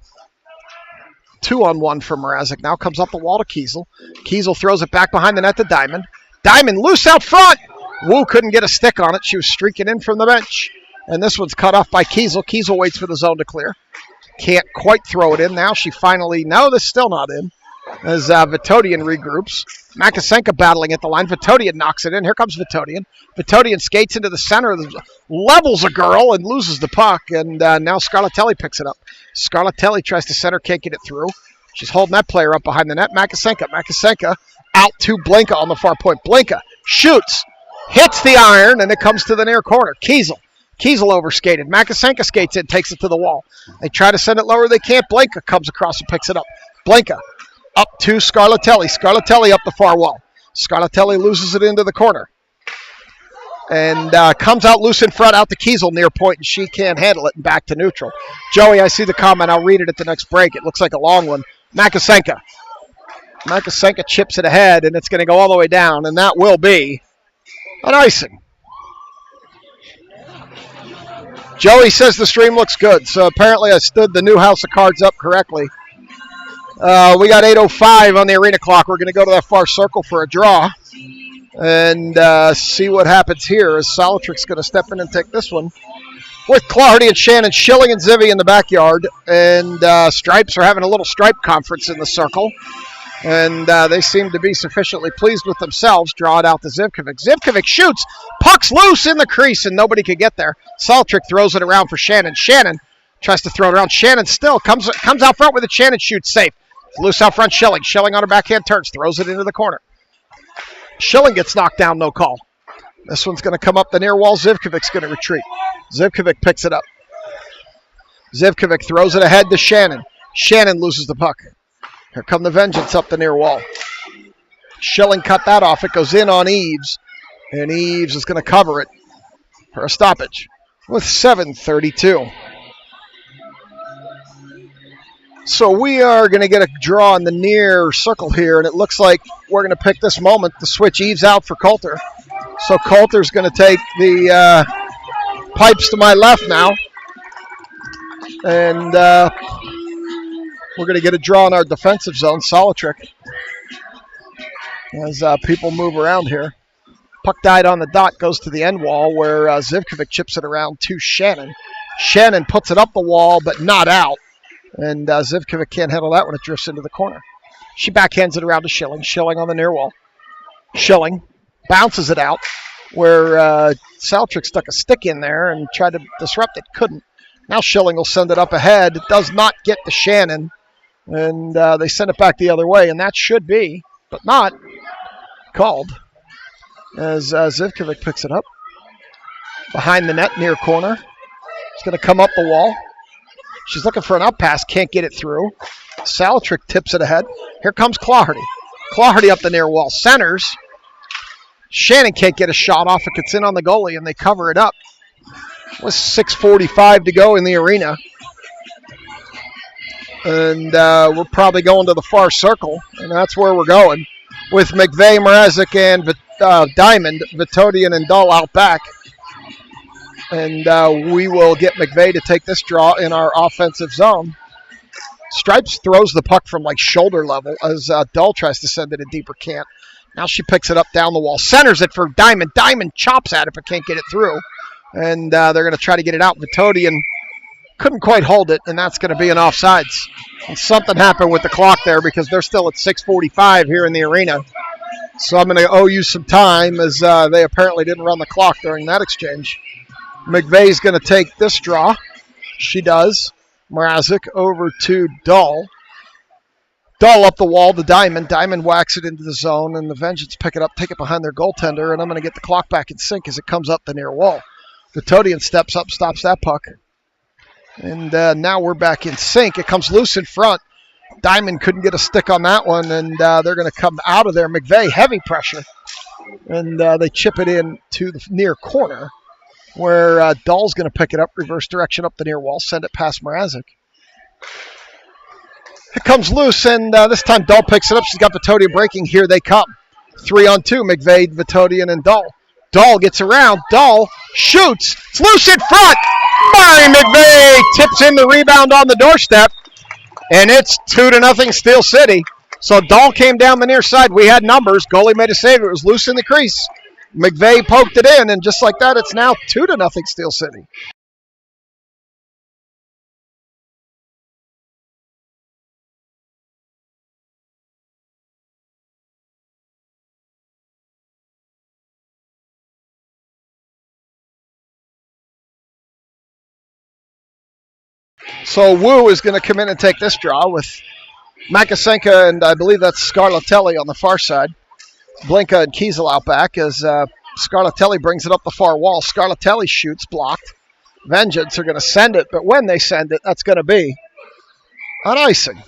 2-on-1 for Mrazek. Now comes up the wall to Kiesel. Kiesel throws it back behind the net to Diamond. Diamond loose out front. Wu couldn't get a stick on it. She was streaking in from the bench. And this one's cut off by Kiesel. Kiesel waits for the zone to clear. Can't quite throw it in. Now she finally... No, this is still not in. As Vitodian regroups. Makasenka battling at the line. Vitodian knocks it in. Here comes Vitodian. Vitodian skates into the center. Levels a girl and loses the puck. And now Scarlatelli picks it up. Scarlatelli tries to center. Can't get it through. She's holding that player up behind the net. Makasenka out to Blinka on the far point. Blinka shoots. Hits the iron. And it comes to the near corner. Kiesel overskated. Makasenka skates in. Takes it to the wall. They try to send it lower. They can't. Blinka comes across and picks it up. Blinka up to Scarlatelli. Scarlatelli up the far wall. Scarlatelli loses it into the corner. And comes out loose in front, out to Kiesel near point, and she can't handle it, and back to neutral. Joey, I see the comment. I'll read it at the next break. It looks like a long one. Makasenka chips it ahead, and it's going to go all the way down, and that will be an icing. Joey says the stream looks good, so apparently I stood the new house of cards up correctly. We got 8:05 on the arena clock. We're going to go to that far circle for a draw and see what happens here as Solitrik's going to step in and take this one with Clardy and Shannon, Schilling and Zivy in the backyard. And Stripes are having a little stripe conference in the circle. And they seem to be sufficiently pleased with themselves. Draw it out to Zivkovic. Zivkovic shoots. Puck's loose in the crease, and nobody could get there. Solitrik throws it around for Shannon. Shannon tries to throw it around. Shannon still comes out front with it. Shannon shoots safe. Loose out front, Schilling. Schilling on her backhand turns. Throws it into the corner. Schilling gets knocked down, no call. This one's going to come up the near wall. Zivkovic's going to retreat. Zivkovic picks it up. Zivkovic throws it ahead to Shannon. Shannon loses the puck. Here come the Vengeance up the near wall. Schilling cut that off. It goes in on Eves. And Eves is going to cover it for a stoppage with 7:32. So we are going to get a draw in the near circle here, and it looks like we're going to pick this moment to switch Eves out for Coulter. So Coulter's going to take the pipes to my left now. And we're going to get a draw in our defensive zone. Solitrik as people move around here. Puck died on the dot, goes to the end wall where Zivkovic chips it around to Shannon. Shannon puts it up the wall, but not out. And Zivkovic can't handle that when it drifts into the corner. She backhands it around to Schilling. Schilling on the near wall. Schilling bounces it out where Solitrik stuck a stick in there and tried to disrupt it. Couldn't. Now Schilling will send it up ahead. It does not get to Shannon. And they send it back the other way. And that should be, but not, called. As Zivkovic picks it up. Behind the net, near corner. It's going to come up the wall. She's looking for an up pass. Can't get it through. Solitrik tips it ahead. Here comes Clardy. Clardy up the near wall. Centers. Shannon can't get a shot off. It gets in on the goalie, and they cover it up. With 6:45 to go in the arena. And we're probably going to the far circle, and that's where we're going. With McVeigh, Mrazek, and Diamond, Vitodian, and Dull out back. And we will get McVeigh to take this draw in our offensive zone. Stripes throws the puck from like shoulder level as Dull tries to send it a deeper can't. Now she picks it up down the wall. Centers it for Diamond. Diamond chops at it but can't get it through. And they're going to try to get it out. Vitodian couldn't quite hold it, and that's going to be an offsides. And something happened with the clock there because they're still at 6:45 here in the arena. So I'm going to owe you some time as they apparently didn't run the clock during that exchange. McVeigh's going to take this draw. She does. Mrazek over to Dull. Dull up the wall to Diamond. Diamond whacks it into the zone, and the Vengeance pick it up, take it behind their goaltender, and I'm going to get the clock back in sync as it comes up the near wall. Vitodian steps up, stops that puck. And now we're back in sync. It comes loose in front. Diamond couldn't get a stick on that one, and they're going to come out of there. McVeigh, heavy pressure. And they chip it in to the near corner where Dull's going to pick it up, reverse direction up the near wall, send it past Mrazek. It comes loose, and this time Dull picks it up. She's got Vitodian breaking. Here they come. 3-on-2, McVeigh, Vitodian, and Dull. Dull gets around. Dull shoots. It's loose in front. Murray McVeigh tips in the rebound on the doorstep. And it's 2-0 Steel City. So Dull came down the near side. We had numbers. Goalie made a save. It was loose in the crease. McVeigh poked it in. And just like that, it's now 2-0 Steel City. So Wu is going to come in and take this draw with Makasenka and I believe that's Scarlatelli on the far side. Blinka and Kiesel out back as Scarlatelli brings it up the far wall. Scarlatelli shoots, blocked. Vengeance are going to send it, but when they send it, that's going to be an icing.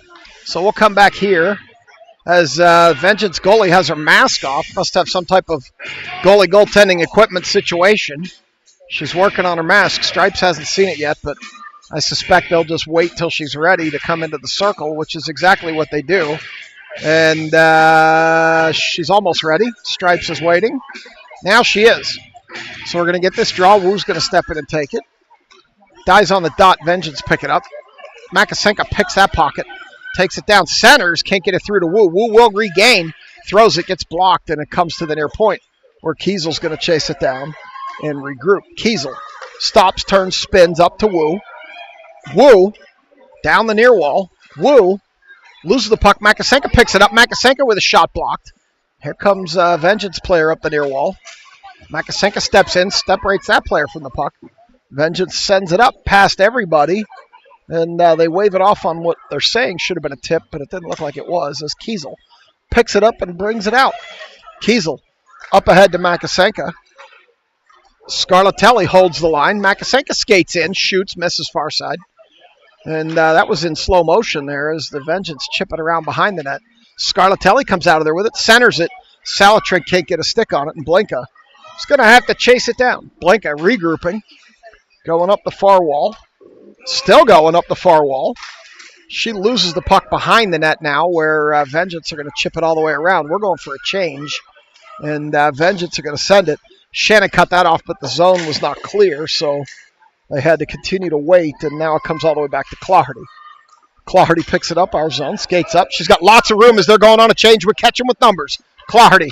So we'll come back here as Vengeance goalie has her mask off. Must have some type of goalie goaltending equipment situation. She's working on her mask. Stripes hasn't seen it yet, but I suspect they'll just wait till she's ready to come into the circle, which is exactly what they do. And she's almost ready. Stripes is waiting. Now she is. So we're going to get this draw. Wu's going to step in and take it. Dies on the dot. Vengeance pick it up. Makasenka picks that pocket. takes it down, centers, can't get it through to Wu. Wu will regain, throws it, gets blocked, and it comes to the near point where Kiesel's going to chase it down and regroup. Kiesel stops, turns, spins up to Wu. Wu down the near wall. Wu loses the puck. Makasenka picks it up. Makasenka with a shot blocked. Here comes Vengeance player up the near wall. Makasenka steps in, separates that player from the puck. Vengeance sends it up past everybody, and they wave it off on what they're saying should have been a tip, but it didn't look like it was, as Kiesel picks it up and brings it out. Kiesel up ahead to Makasenka. Scarlatelli holds the line. Makasenka skates in, shoots, misses far side. And that was in slow motion there as the Vengeance chip it around behind the net. Scarlatelli comes out of there with it, centers it. Salatrick can't get a stick on it, and Blinka is going to have to chase it down. Blinka regrouping, going up the far wall. Still going up the far wall. She loses the puck behind the net now, where Vengeance are going to chip it all the way around. We're going for a change, and Vengeance are going to send it. Shannon cut that off, but the zone was not clear, so they had to continue to wait, and now it comes all the way back to Claherty. Claherty picks it up, our zone, skates up. She's got lots of room as they're going on a change. We're catching with numbers. Claherty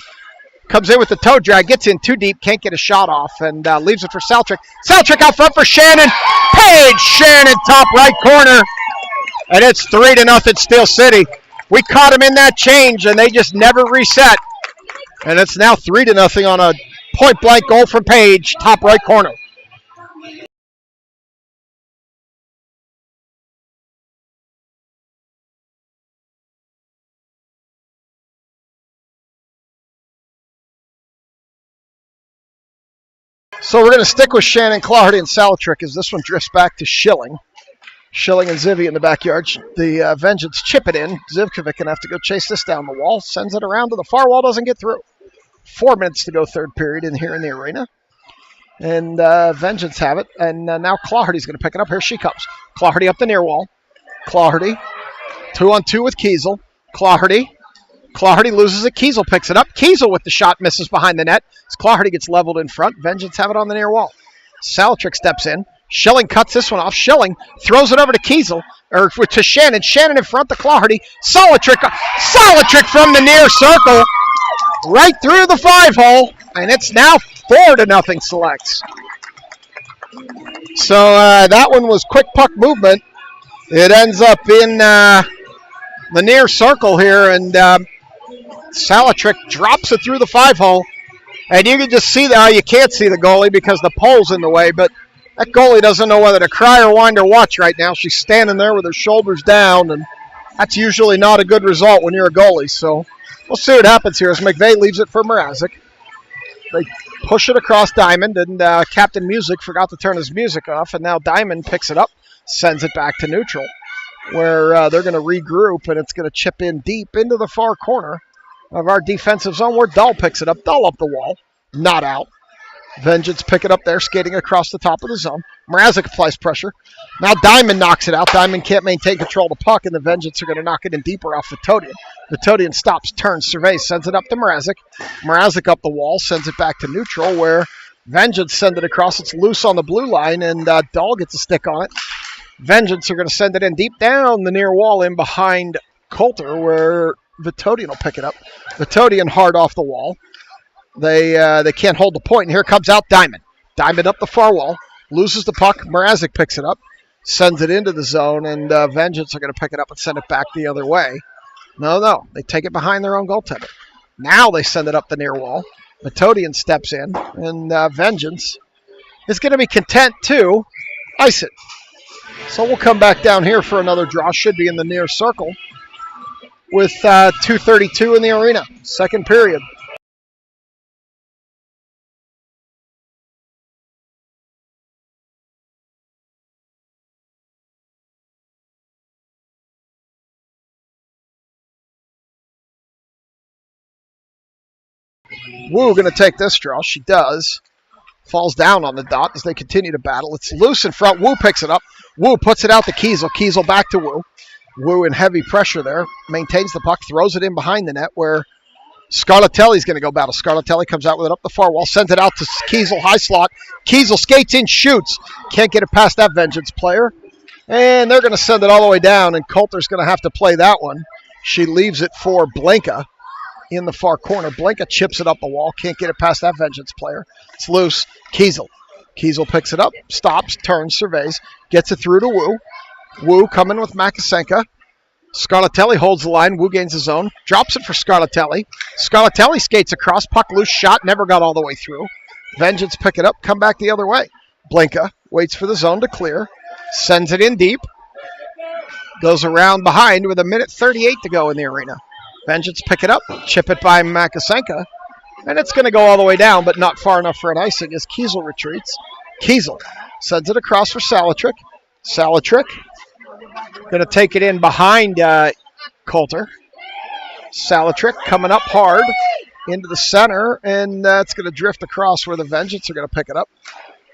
comes in with the toe drag, gets in too deep, can't get a shot off, and leaves it for Saltrick. Saltrick out front for Shannon. Paige Shannon, top right corner. And it's 3-0 Steel City. We caught them in that change, and they just never reset. And it's now 3-0 on a point-blank goal from Paige, top right corner. So we're going to stick with Shannon, Claherty, and Salatrick as this one drifts back to Schilling. Schilling and Zivy in the backyard. The Vengeance chip it in. Zivkovic going to have to go chase this down the wall. Sends it around to the far wall, doesn't get through. 4 minutes to go third period in here in the arena. And Vengeance have it. And now Claherty's going to pick it up. Here she comes. Claherty up the near wall. Claherty. 2-on-2 with Kiesel. Claherty. Claherty loses it. Kiesel picks it up. Kiesel with the shot misses behind the net. As Claherty gets leveled in front. Vengeance have it on the near wall. Salatrick steps in. Schilling cuts this one off. Schilling throws it over to Kiesel, or to Shannon. Shannon in front to Claherty. Salatrick from the near circle. Right through the 5-hole. And it's now 4-0 Selects. So that one was quick puck movement. It ends up in the near circle here, and Salatrick drops it through the 5-hole. And you can just see that. You can't see the goalie because the pole's in the way, but that goalie doesn't know whether to cry or whine or watch right now. She's standing there with her shoulders down, and that's usually not a good result when you're a goalie. So we'll see what happens here as McVeigh leaves it for Mrazek. They push it across Diamond, and Captain Music forgot to turn his music off, and now Diamond picks it up, sends it back to neutral, where they're going to regroup, and it's going to chip in deep into the far corner of our defensive zone, where Dull picks it up. Dull up the wall, not out. Vengeance pick it up there, skating across the top of the zone. Mrazek applies pressure. Now Diamond knocks it out. Diamond can't maintain control of the puck, and the Vengeance are going to knock it in deeper off Vitodian. Vitodian stops, turns, surveys, sends it up to Mrazek. Mrazek up the wall, sends it back to neutral, where Vengeance send it across. It's loose on the blue line, and Dahl gets a stick on it. Vengeance are going to send it in deep down the near wall in behind Coulter, where Vitodian will pick it up. Vitodian hard off the wall. They can't hold the point, and here comes out Diamond. Diamond up the far wall, loses the puck. Mrazek picks it up, sends it into the zone, and Vengeance are going to pick it up and send it back the other way. No, they take it behind their own goaltender. Now they send it up the near wall. Metodian steps in, and Vengeance is going to be content to ice it. So we'll come back down here for another draw. Should be in the near circle with 2:32 in the arena. Second period. Wu going to take this draw. She does. Falls down on the dot as they continue to battle. It's loose in front. Wu picks it up. Wu puts it out to Kiesel. Kiesel back to Wu. Wu in heavy pressure there. Maintains the puck. Throws it in behind the net where Scarlatelli's going to go battle. Scarlatelli comes out with it up the far wall. Sends it out to Kiesel. High slot. Kiesel skates in. Shoots. Can't get it past that Vengeance player. And they're going to send it all the way down, and Coulter's going to have to play that one. She leaves it for Blanca in the far corner. Blanca chips it up the wall. Can't get it past that Vengeance player. It's loose. Kiesel. Kiesel picks it up, stops, turns, surveys, gets it through to Wu. Wu coming with Makasenka. Scarlatelli holds the line. Wu gains his own. Drops it for Scarlatelli. Scarlatelli skates across. Puck loose. Shot never got all the way through. Vengeance pick it up. Come back the other way. Blanca waits for the zone to clear. Sends it in deep. Goes around behind with 1:38 to go in the arena. Vengeance pick it up. Chip it by Makasenka. And it's going to go all the way down, but not far enough for an icing as Kiesel retreats. Kiesel sends it across for Salatrick. Salatrick going to take it in behind Coulter. Salatrick coming up hard into the center, and that's going to drift across where the Vengeance are going to pick it up.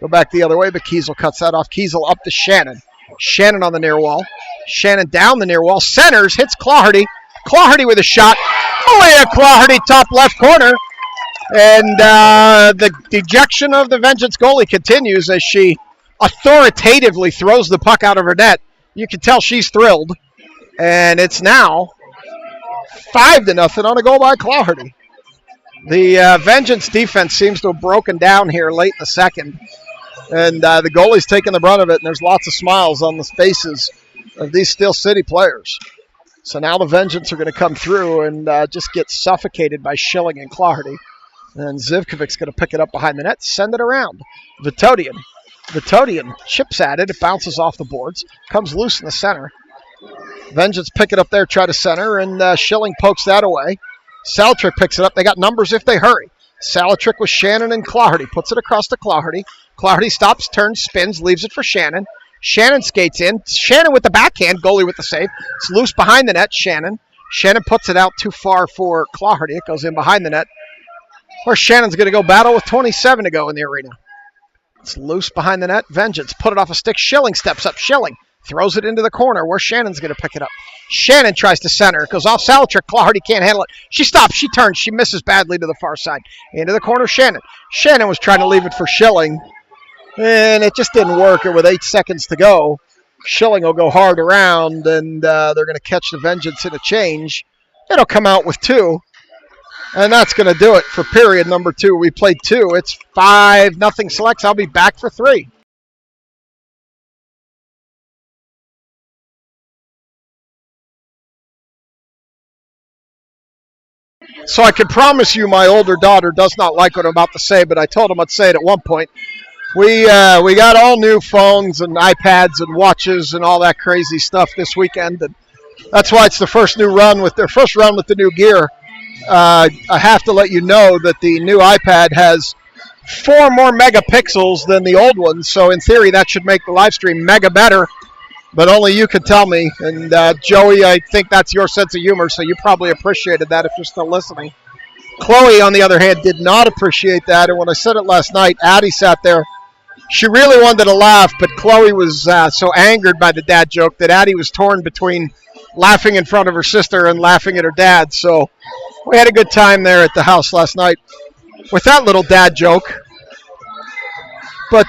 Go back the other way, but Kiesel cuts that off. Kiesel up to Shannon. Shannon on the near wall. Shannon down the near wall. Centers, hits Clawhardy. Clawhardy with a shot. Malia Clawhardy, top left corner. And the dejection of the Vengeance goalie continues as she authoritatively throws the puck out of her net. You can tell she's thrilled. And it's now 5-0 on a goal by Clawhardy. The Vengeance defense seems to have broken down here late in the second. And the goalie's taking the brunt of it, and there's lots of smiles on the faces of these Steel City players. So now the Vengeance are going to come through and just get suffocated by Schilling and Clawhardy. And Zivkovic's going to pick it up behind the net, send it around. Vitodian chips at it. It bounces off the boards, comes loose in the center. Vengeance pick it up there, try to center, and Schilling pokes that away. Salatrick picks it up. They got numbers if they hurry. Salatrick with Shannon and Clawhardy. Puts it across to Clawhardy. Clawhardy stops, turns, spins, leaves it for Shannon. Shannon skates in. Shannon with the backhand. Goalie with the save. It's loose behind the net. Shannon puts it out too far for Clawhardy. It goes in behind the net. Where Shannon's going to go battle with 27 to go in the arena. It's loose behind the net. Vengeance put it off a stick. Schilling steps up. Schilling throws it into the corner where Shannon's going to pick it up. Shannon tries to center. It goes off Salatrick. Clawhardy can't handle it. She stops. She turns. She misses badly to the far side. Into the corner, Shannon. Shannon was trying to leave it for Schilling. And it just didn't work. And with 8 seconds to go, Schilling will go hard around, and they're going to catch the Vengeance in a change. It'll come out with 2. And that's going to do it for period number 2. We played 2. It's 5-0 Selects. I'll be back for 3. So I can promise you my older daughter does not like what I'm about to say, but I told him I'd say it at one point. We got all new phones and iPads and watches and all that crazy stuff this weekend, and that's why it's the first run with the new gear. I have to let you know that the new iPad has 4 more megapixels than the old one, so in theory that should make the live stream mega better, but only you can tell me. And Joey, I think that's your sense of humor, so you probably appreciated that if you're still listening. Chloe, on the other hand, did not appreciate that, and when I said it last night, Addie sat there. She really wanted to laugh, but Chloe was so angered by the dad joke that Addie was torn between laughing in front of her sister and laughing at her dad. So we had a good time there at the house last night with that little dad joke. But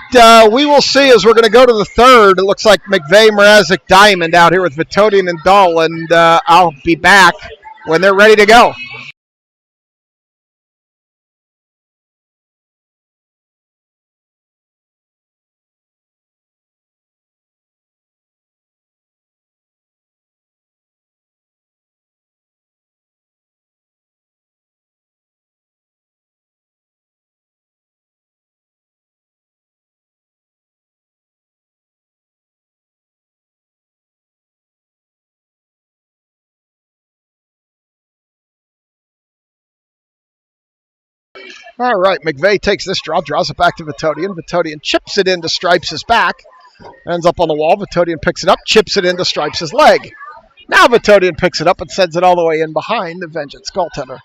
we will see as we're going to go to the third. It looks like McVeigh, Mrazek, Diamond out here with Vitodian and Dahl, and I'll be back when they're ready to go. All right, McVeigh takes this draw, draws it back to Vitodian. Vitodian chips it into Stripes' back. Ends up on the wall. Vitodian picks it up, chips it into Stripes' leg. Now Vitodian picks it up and sends it all the way in behind the Vengeance goaltender.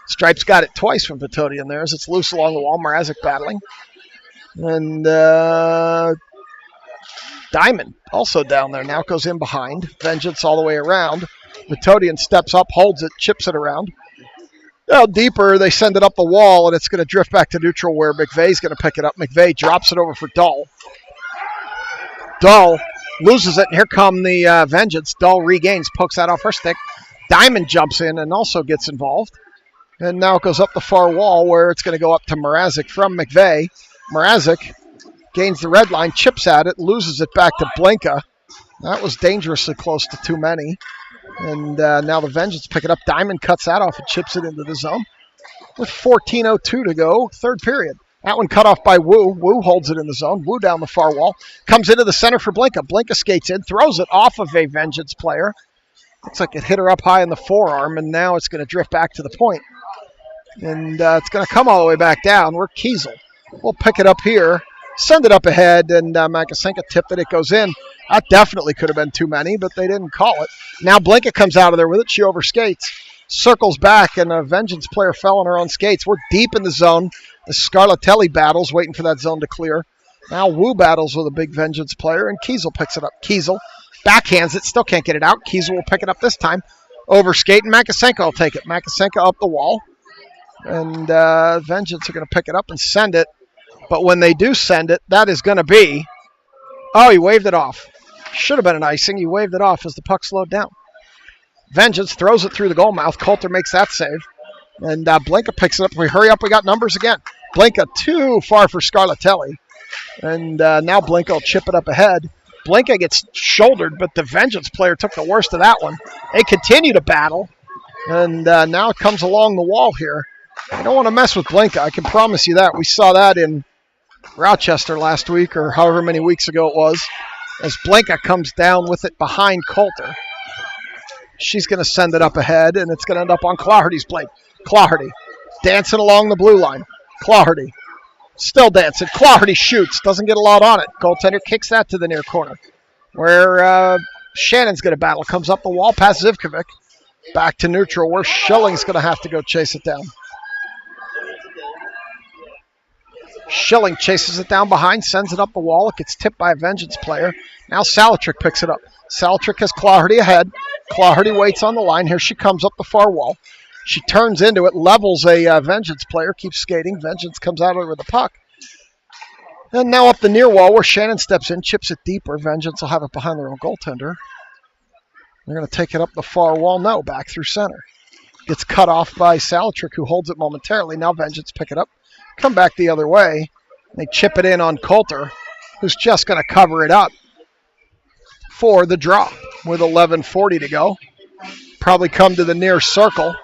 Stripes got it twice from Vitodian there as it's loose along the wall. Mrazek battling. And Diamond also down there. Now goes in behind. Vengeance all the way around. Vitodian steps up, holds it, chips it around. Now deeper, they send it up the wall, and it's going to drift back to neutral where McVeigh's going to pick it up. McVeigh drops it over for Dahl. Dahl loses it, and here come the Vengeance. Dahl regains, pokes that off her stick. Diamond jumps in and also gets involved. And now it goes up the far wall where it's going to go up to Mrazek from McVeigh. Mrazek gains the red line, chips at it, loses it back to Blinka. That was dangerously close to too many. And now the Vengeance pick it up. Diamond cuts that off and chips it into the zone. With 14:02 to go, third period. That one cut off by Wu. Wu holds it in the zone. Wu down the far wall. Comes into the center for Blinka. Blinka skates in, throws it off of a Vengeance player. Looks like it hit her up high in the forearm, and now it's going to drift back to the point. And it's going to come all the way back down. We're Kiesel. We'll pick it up here, send it up ahead, and Makasenka tipped it. It goes in. That definitely could have been too many, but they didn't call it. Now Blinka comes out of there with it. She overskates, circles back, and a Vengeance player fell on her own skates. We're deep in the zone. The Scarlatelli battles, waiting for that zone to clear. Now Wu battles with a big Vengeance player, and Kiesel picks it up. Kiesel backhands it, still can't get it out. Kiesel will pick it up this time. Overskate, and Makasenka will take it. Makasenka up the wall. And Vengeance are going to pick it up and send it. But when they do send it, that is going to be... Oh, he waved it off. Should have been an icing. He waved it off as the puck slowed down. Vengeance throws it through the goal mouth. Coulter makes that save. And Blinka picks it up. We hurry up. We got numbers again. Blinka too far for Scarlatelli. And now Blinka will chip it up ahead. Blinka gets shouldered, but the Vengeance player took the worst of that one. They continue to battle. And now it comes along the wall here. I don't want to mess with Blinka. I can promise you that. We saw that in Rochester last week, or however many weeks ago it was, as Blinka comes down with it behind Coulter. She's going to send it up ahead, and it's going to end up on Claherty's blade. Claherty dancing along the blue line. Claherty still dancing. Claherty shoots. Doesn't get a lot on it. Goaltender kicks that to the near corner, where Shannon's going to battle. Comes up the wall past Zivkovic. Back to neutral, where Schilling's going to have to go chase it down. Schilling chases it down behind, sends it up the wall. It gets tipped by a Vengeance player. Now Salatrick picks it up. Salatrick has Claherty ahead. Claherty waits on the line. Here she comes up the far wall. She turns into it, levels a Vengeance player, keeps skating. Vengeance comes out over the puck. And now up the near wall where Shannon steps in, chips it deeper. Vengeance will have it behind their own goaltender. They're going to take it up the far wall. No, back through center. Gets cut off by Salatrick, who holds it momentarily. Now Vengeance pick it up. Come back the other way. They chip it in on Coulter, who's just going to cover it up for the draw with 11:40 to go. Probably come to the near circle.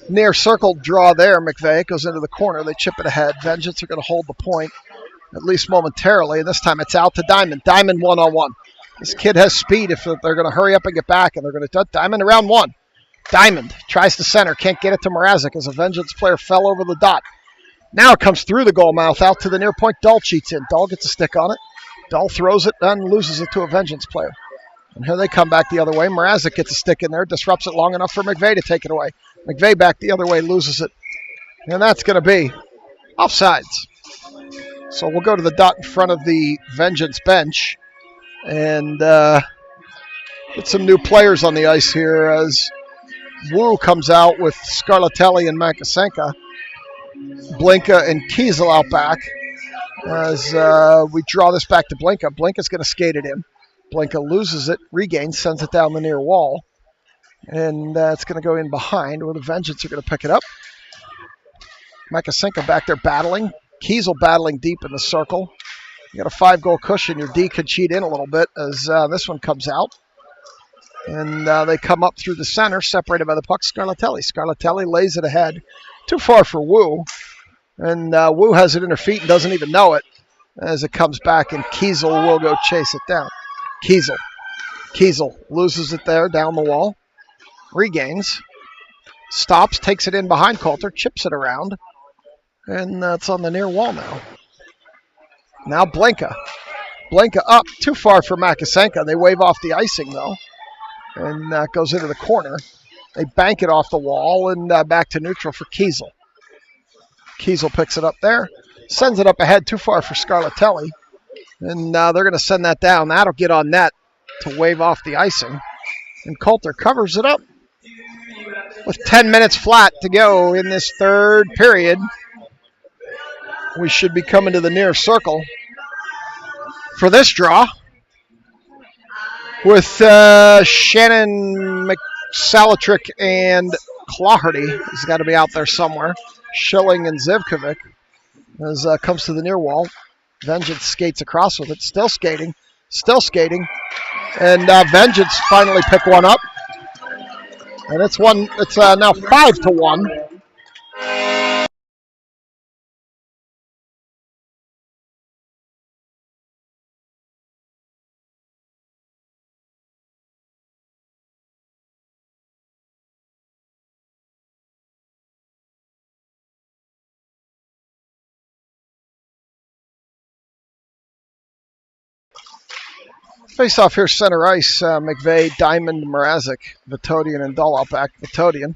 Near circle draw there. McVeigh goes into the corner. They chip it ahead. Vengeance are going to hold the point, at least momentarily. This time it's out to Diamond. Diamond one-on-one. This kid has speed if they're going to hurry up and get back, and they're going to Diamond around one. Diamond tries to center. Can't get it to Mrazek as a Vengeance player fell over the dot. Now it comes through the goal mouth out to the near point. Dahl cheats in. Dahl gets a stick on it. Dahl throws it and loses it to a Vengeance player. And here they come back the other way. Mrazek gets a stick in there, disrupts it long enough for McVeigh to take it away. McVeigh back the other way, loses it. And that's going to be offsides. So we'll go to the dot in front of the Vengeance bench and get some new players on the ice here as Wu comes out with Scarlatelli and Makasenka. Blinka and Kiesel out back as we draw this back to Blinka. Blinka's going to skate it in. Blinka loses it, regains, sends it down the near wall. And it's going to go in behind where the Vengeance are going to pick it up. Makasenka back there battling. Kiesel battling deep in the circle. You got a 5-goal cushion. Your D could cheat in a little bit as this one comes out. And they come up through the center, separated by the puck. Scarlatelli. Scarlatelli lays it ahead. Too far for Wu. And Wu has it in her feet and doesn't even know it as it comes back. And Kiesel will go chase it down. Kiesel loses it there down the wall. Regains. Stops, takes it in behind Coulter, chips it around. And that's on the near wall now. Now Blinka. Blinka up, too far for Makasenka. They wave off the icing, though. And that goes into the corner. They bank it off the wall and back to neutral for Kiesel. Kiesel picks it up there. Sends it up ahead, too far for Scarlatelli. And they're going to send that down. That'll get on net to wave off the icing. And Coulter covers it up with 10 minutes flat to go in this third period. We should be coming to the near circle for this draw with Shannon McSalatrick and Claherty. He's got to be out there somewhere. Schilling and Zivkovic as comes to the near wall. Vengeance skates across with it, still skating. And Vengeance finally pick one up. And it's now 5-1. Face off here, center ice. McVeigh, Diamond, Mrazek, Vitodian, and Dahl out back. Vitodian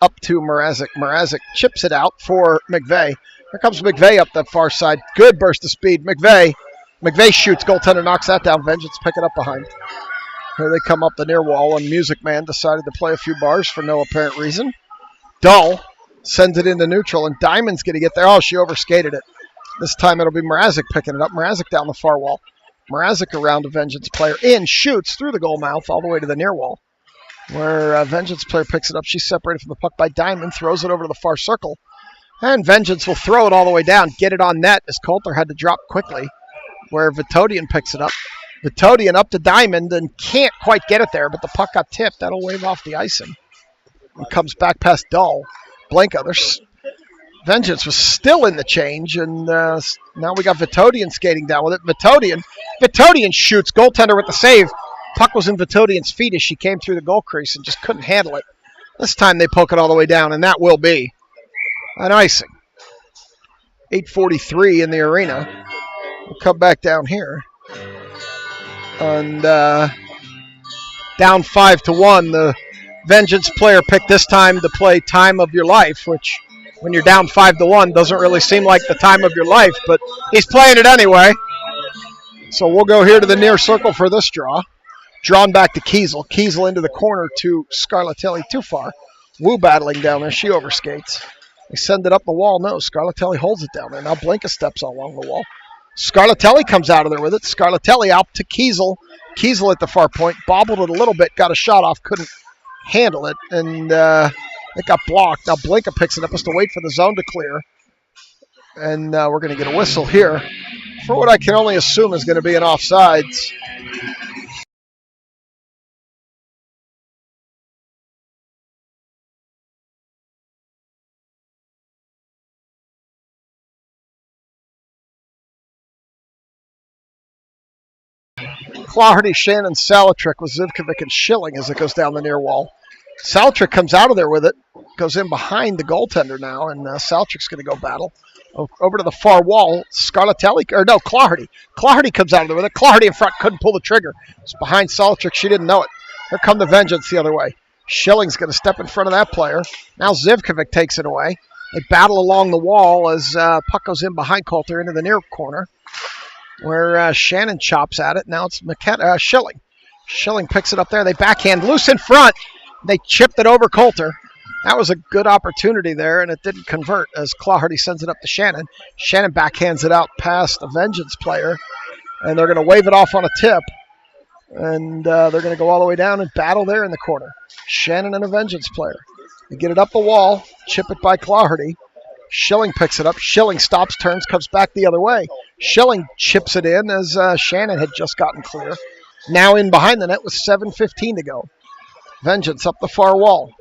up to Mrazek. Mrazek chips it out for McVeigh. Here comes McVeigh up that far side. Good burst of speed. McVeigh shoots. Goaltender knocks that down. Vengeance pick it up behind. Here they come up the near wall, and Music Man decided to play a few bars for no apparent reason. Dahl sends it into neutral, and Diamond's going to get there. Oh, she overskated it. This time it'll be Mrazek picking it up. Mrazek down the far wall. Mrazek around a Vengeance player in, shoots through the goal mouth all the way to the near wall, where a Vengeance player picks it up. She's separated from the puck by Diamond, throws it over to the far circle, and Vengeance will throw it all the way down, get it on net as Coulter had to drop quickly, where Vitodian picks it up. Vitodian up to Diamond and can't quite get it there, but the puck got tipped. That'll wave off the icing. It comes back past Dahl. Blanco, Vengeance was still in the change, and now we got Vitodian skating down with it. Vitodian shoots. Goaltender with the save. Puck was in Vitodian's feet as she came through the goal crease and just couldn't handle it. This time they poke it all the way down, and that will be an icing. 8:43 in the arena. We'll come back down here. And down 5-1. The Vengeance player picked this time to play Time of Your Life, which when you're down 5-1 doesn't really seem like the time of your life, but he's playing it anyway. So we'll go here to the near circle for this draw. Drawn back to Kiesel. Kiesel into the corner to Scarlatelli. Too far. Wu battling down there. She overskates. They send it up the wall. No, Scarlatelli holds it down there. Now Blanca steps along the wall. Scarlatelli comes out of there with it. Scarlatelli out to Kiesel. Kiesel at the far point. Bobbled it a little bit. Got a shot off. Couldn't handle it. And it got blocked. Now Blanca picks it up. Has to wait for the zone to clear. And we're going to get a whistle here for what I can only assume is going to be an offsides. Claherty, Shannon, Salatrick with Zivkovic and Schilling as it goes down the near wall. Salatrick comes out of there with it, goes in behind the goaltender now, and Salatrick's going to go battle. Over to the far wall, Claherty. Claherty comes out of there with it. Claherty in front, couldn't pull the trigger. It's behind Salatrick, she didn't know it. Here come the Vengeance the other way. Schilling's going to step in front of that player. Now Zivkovic takes it away. They battle along the wall as puck goes in behind Coulter into the near corner, where Shannon chops at it. Now it's Schilling. Schilling picks it up there. They backhand loose in front. They chipped it over Coulter. That was a good opportunity there, and it didn't convert as Claherty sends it up to Shannon. Shannon backhands it out past the Vengeance player, and they're going to wave it off on a tip. And they're going to go all the way down and battle there in the corner. Shannon and a Vengeance player. They get it up the wall, chip it by Claherty. Schilling picks it up. Schilling stops, turns, comes back the other way. Schilling chips it in as Shannon had just gotten clear. Now in behind the net with 7:15 to go. Vengeance up the far wall.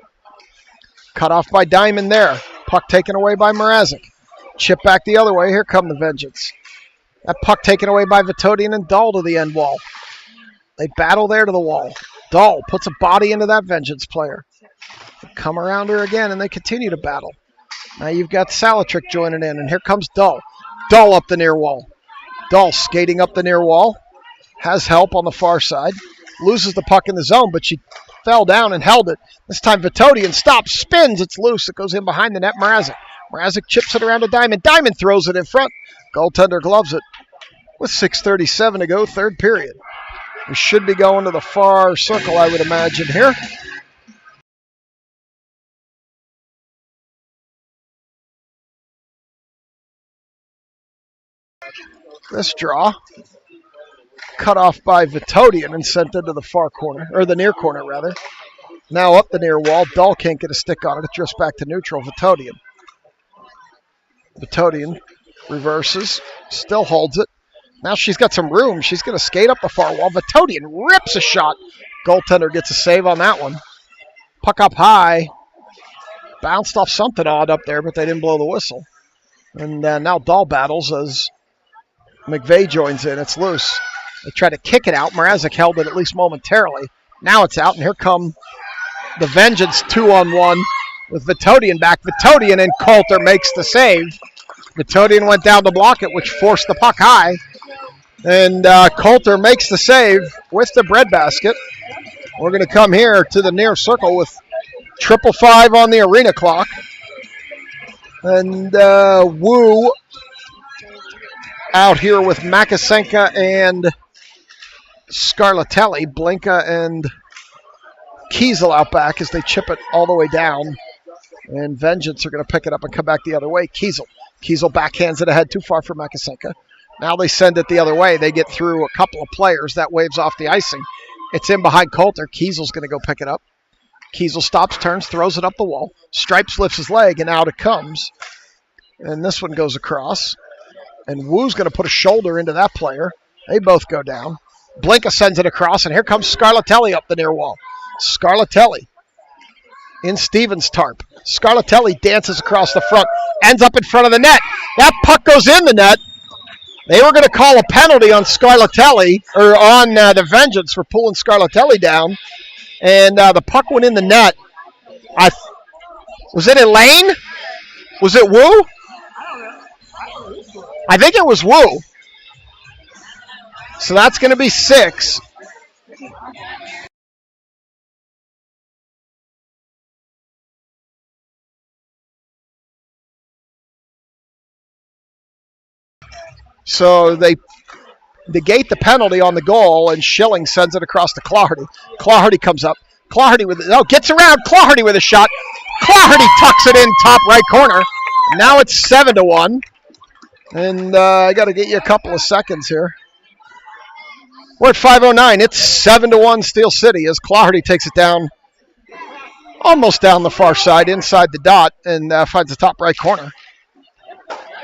Cut off by Diamond there. Puck taken away by Mrazek. Chip back the other way. Here come the Vengeance. That puck taken away by Vitodian and Dahl to the end wall. They battle there to the wall. Dahl puts a body into that Vengeance player. They come around her again, and they continue to battle. Now you've got Salatrick joining in, and here comes Dahl. Dahl up the near wall. Dahl skating up the near wall. Has help on the far side. Loses the puck in the zone, but she fell down and held it. This time Vitodian stops, spins, it's loose. It goes in behind the net. Mrazek chips it around to Diamond. Diamond throws it in front. Goaltender gloves it. with 6:37 to go, third period. We should be going to the far circle, I would imagine, here. This draw, cut off by Vitodian and sent into the far corner, or the near corner, rather. Now up the near wall. Dahl can't get a stick on it. It drifts back to neutral. Vitodian reverses, still holds it. Now she's got some room. She's going to skate up the far wall. Vitodian rips a shot. Goaltender gets a save on that one. Puck up high. Bounced off something odd up there, but they didn't blow the whistle. And now Dahl battles as McVeigh joins in. It's loose. They try to kick it out. Mrazek held it at least momentarily. Now it's out, and here come the Vengeance 2-on-1 with Vitodian back. Vitodian and Coulter makes the save. Vitodian went down to block it, which forced the puck high. And Coulter makes the save with the breadbasket. We're going to come here to the near circle with 5:55 on the arena clock. And Wu out here with Makasenka and Scarlatelli. Blinka and Kiesel out back as they chip it all the way down. And Vengeance are going to pick it up and come back the other way. Kiesel backhands it ahead, too far for Makasenka. Now they send it the other way. They get through a couple of players. That waves off the icing. It's in behind Coulter. Kiesel's going to go pick it up. Kiesel stops, turns, throws it up the wall. Stripes lifts his leg, and out it comes. And this one goes across. And Wu's going to put a shoulder into that player. They both go down. Blinka sends it across, and here comes Scarlatelli up the near wall. Scarlatelli in Stevens' tarp. Scarlatelli dances across the front, ends up in front of the net. That puck goes in the net. They were going to call a penalty on Scarlatelli, or on the Vengeance for pulling Scarlatelli down, and the puck went in the net. Was it Elaine? Was it Wu? I think it was Wu. So that's going to be 6. So they negate the penalty on the goal, and Schilling sends it across to Claherty. Claherty comes up. Claherty gets around. Claherty with a shot. Claherty tucks it in top right corner. Now it's 7-1. And I got to get you a couple of seconds here. We're at 5:09. It's 7-1 Steel City as Claherty takes it down, almost down the far side, inside the dot, and finds the top right corner.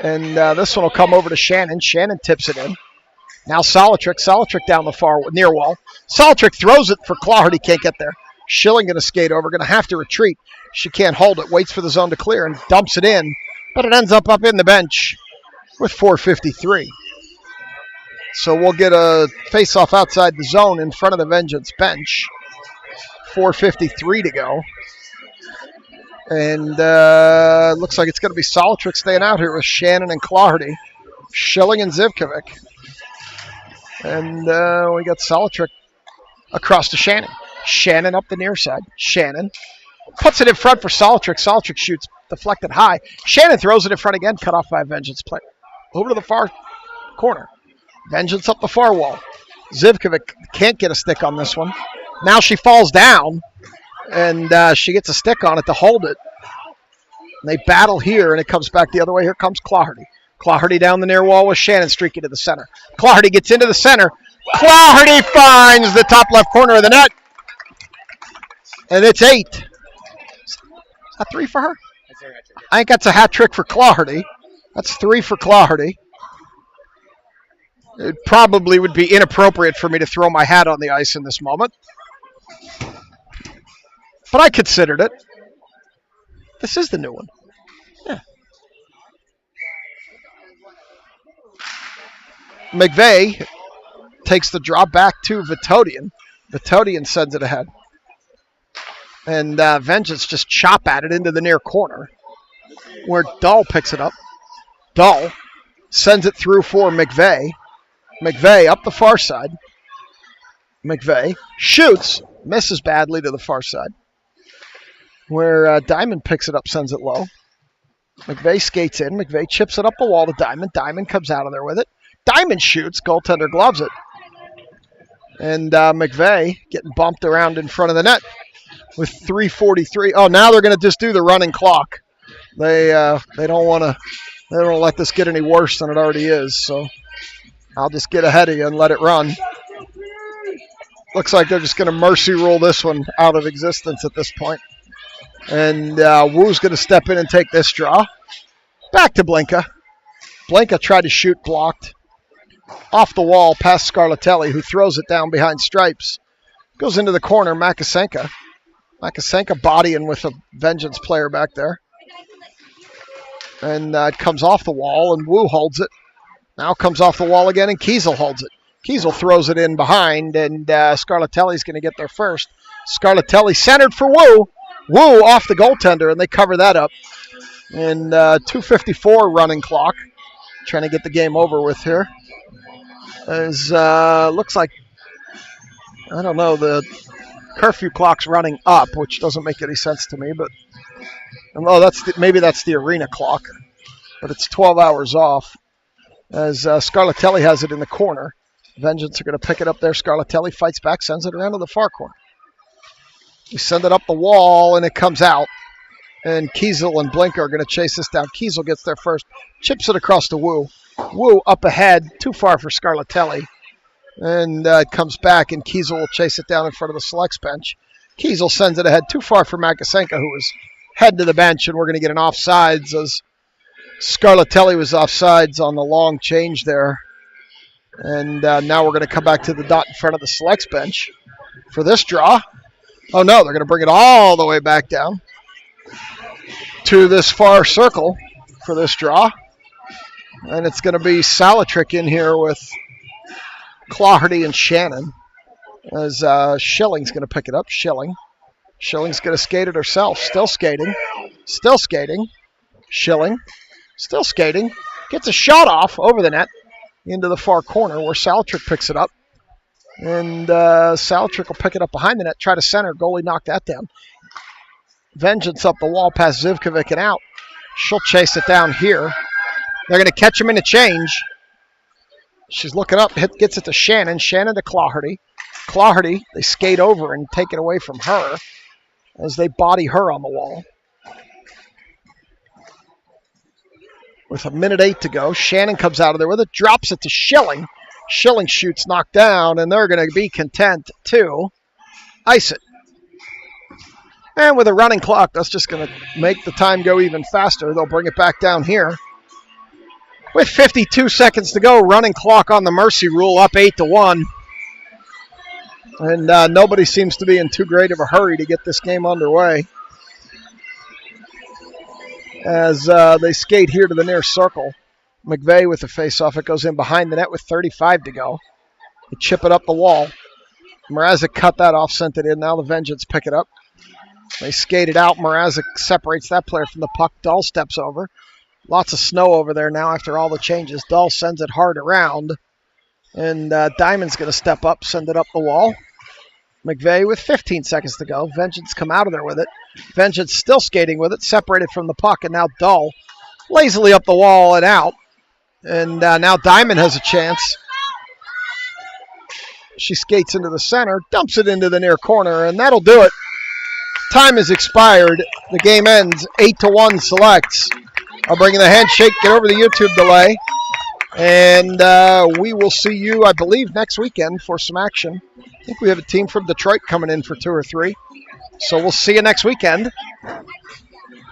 And this one will come over to Shannon. Shannon tips it in. Now Solitrick. Solitrick down the far near wall. Solitrick throws it for Claherty. Can't get there. Schilling going to skate over. Going to have to retreat. She can't hold it. Waits for the zone to clear and dumps it in. But it ends up in the bench with 4:53. So we'll get a face-off outside the zone in front of the Vengeance bench. 4:53 to go. And looks like it's going to be Solitrick staying out here with Shannon and Claherty. Schilling and Zivkovic. And we got Solitrick across to Shannon. Shannon up the near side. Shannon puts it in front for Solitrick. Solitrick shoots deflected high. Shannon throws it in front again, cut off by a Vengeance player. Over to the far corner. Vengeance up the far wall. Zivkovic can't get a stick on this one. Now she falls down, and she gets a stick on it to hold it. And they battle here, and it comes back the other way. Here comes Claherty. Claherty down the near wall with Shannon streaking to the center. Claherty gets into the center. Claherty finds the top left corner of the net. And it's 8. Is that 3 for her? I think that's a hat trick for Claherty. That's 3 for Claherty. It probably would be inappropriate for me to throw my hat on the ice in this moment. But I considered it. This is the new one. Yeah. McVeigh takes the draw back to Vitodian. Vitodian sends it ahead. And Vengeance just chop at it into the near corner, where Dahl picks it up. Dahl sends it through for McVeigh. McVeigh up the far side. McVeigh shoots, misses badly to the far side, where Diamond picks it up, sends it low. McVeigh skates in. McVeigh chips it up the wall to Diamond. Diamond comes out of there with it. Diamond shoots. Goaltender gloves it. And McVeigh getting bumped around in front of the net with 3:43. Oh, now they're going to just do the running clock. They don't want to. They don't let this get any worse than it already is. So I'll just get ahead of you and let it run. Looks like they're just going to mercy rule this one out of existence at this point. And Wu's going to step in and take this draw. Back to Blinka. Blinka tried to shoot, blocked. Off the wall past Scarlatelli, who throws it down behind stripes. Goes into the corner, Makasenka. Makasenka bodying with a Vengeance player back there. And it comes off the wall, and Wu holds it. Now comes off the wall again, and Kiesel holds it. Kiesel throws it in behind, and Scarlatelli's going to get there first. Scarlatelli centered for Wu. Wu off the goaltender, and they cover that up. And 2:54 running clock. Trying to get the game over with here. As looks like, I don't know, the curfew clock's running up, which doesn't make any sense to me. But maybe that's the arena clock, but it's 12 hours off. As Scarlatelli has it in the corner, Vengeance are going to pick it up there. Scarlatelli fights back, sends it around to the far corner. We send it up the wall, and it comes out. And Kiesel and Blinka are going to chase this down. Kiesel gets there first, chips it across to Wu. Wu up ahead, too far for Scarlatelli. And it comes back, and Kiesel will chase it down in front of the selects bench. Kiesel sends it ahead, too far for Makasenka, who was head to the bench, and we're going to get an offsides as Scarlatelli was offsides on the long change there. And now we're going to come back to the dot in front of the selects bench for this draw. Oh, no, they're going to bring it all the way back down to this far circle for this draw. And it's going to be Salatrick in here with Claherty and Shannon as Schilling's going to pick it up. Schilling's going to skate it herself. Still skating. Schilling. Still skating. Gets a shot off over the net into the far corner where Salatrick picks it up. And Salatrick will pick it up behind the net, try to center. Goalie knocked that down. Vengeance up the wall past Zivkovic and out. She'll chase it down here. They're going to catch him in a change. She's looking up, gets it to Shannon. Shannon to Claherty. Claherty, they skate over and take it away from her as they body her on the wall. With 1:08 to go, Shannon comes out of there with it, drops it to Schilling. Schilling shoots, knocked down, and they're going to be content to ice it. And with a running clock, that's just going to make the time go even faster. They'll bring it back down here. With 52 seconds to go, running clock on the mercy rule, up 8-1. And nobody seems to be in too great of a hurry to get this game underway. As they skate here to the near circle. McVeigh with the face-off. It goes in behind the net with 35 to go. They chip it up the wall. Mrazek cut that off, sent it in. Now the Vengeance pick it up. They skate it out. Mrazek separates that player from the puck. Dahl steps over. Lots of snow over there now after all the changes. Dahl sends it hard around. And Diamond's going to step up, send it up the wall. McVeigh with 15 seconds to go. Vengeance come out of there with it. Vengeance still skating with it, separated from the puck. And now Dahl lazily up the wall and out. And now Diamond has a chance. She skates into the center, dumps it into the near corner, and that'll do it. Time has expired. The game ends 8-1 selects. I'll bring you the handshake, get over the YouTube delay. And we will see you, I believe, next weekend for some action. I think we have a team from Detroit coming in for 2 or 3. So we'll see you next weekend.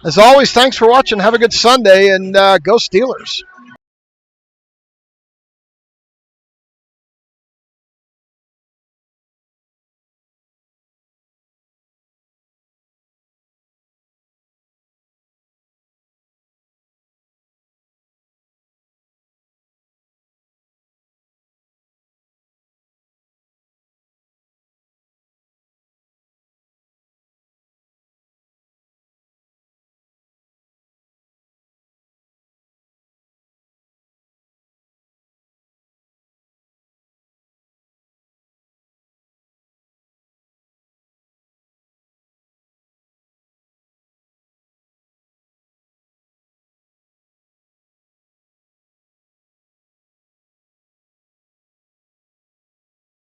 As always, thanks for watching. Have a good Sunday, and go Steelers.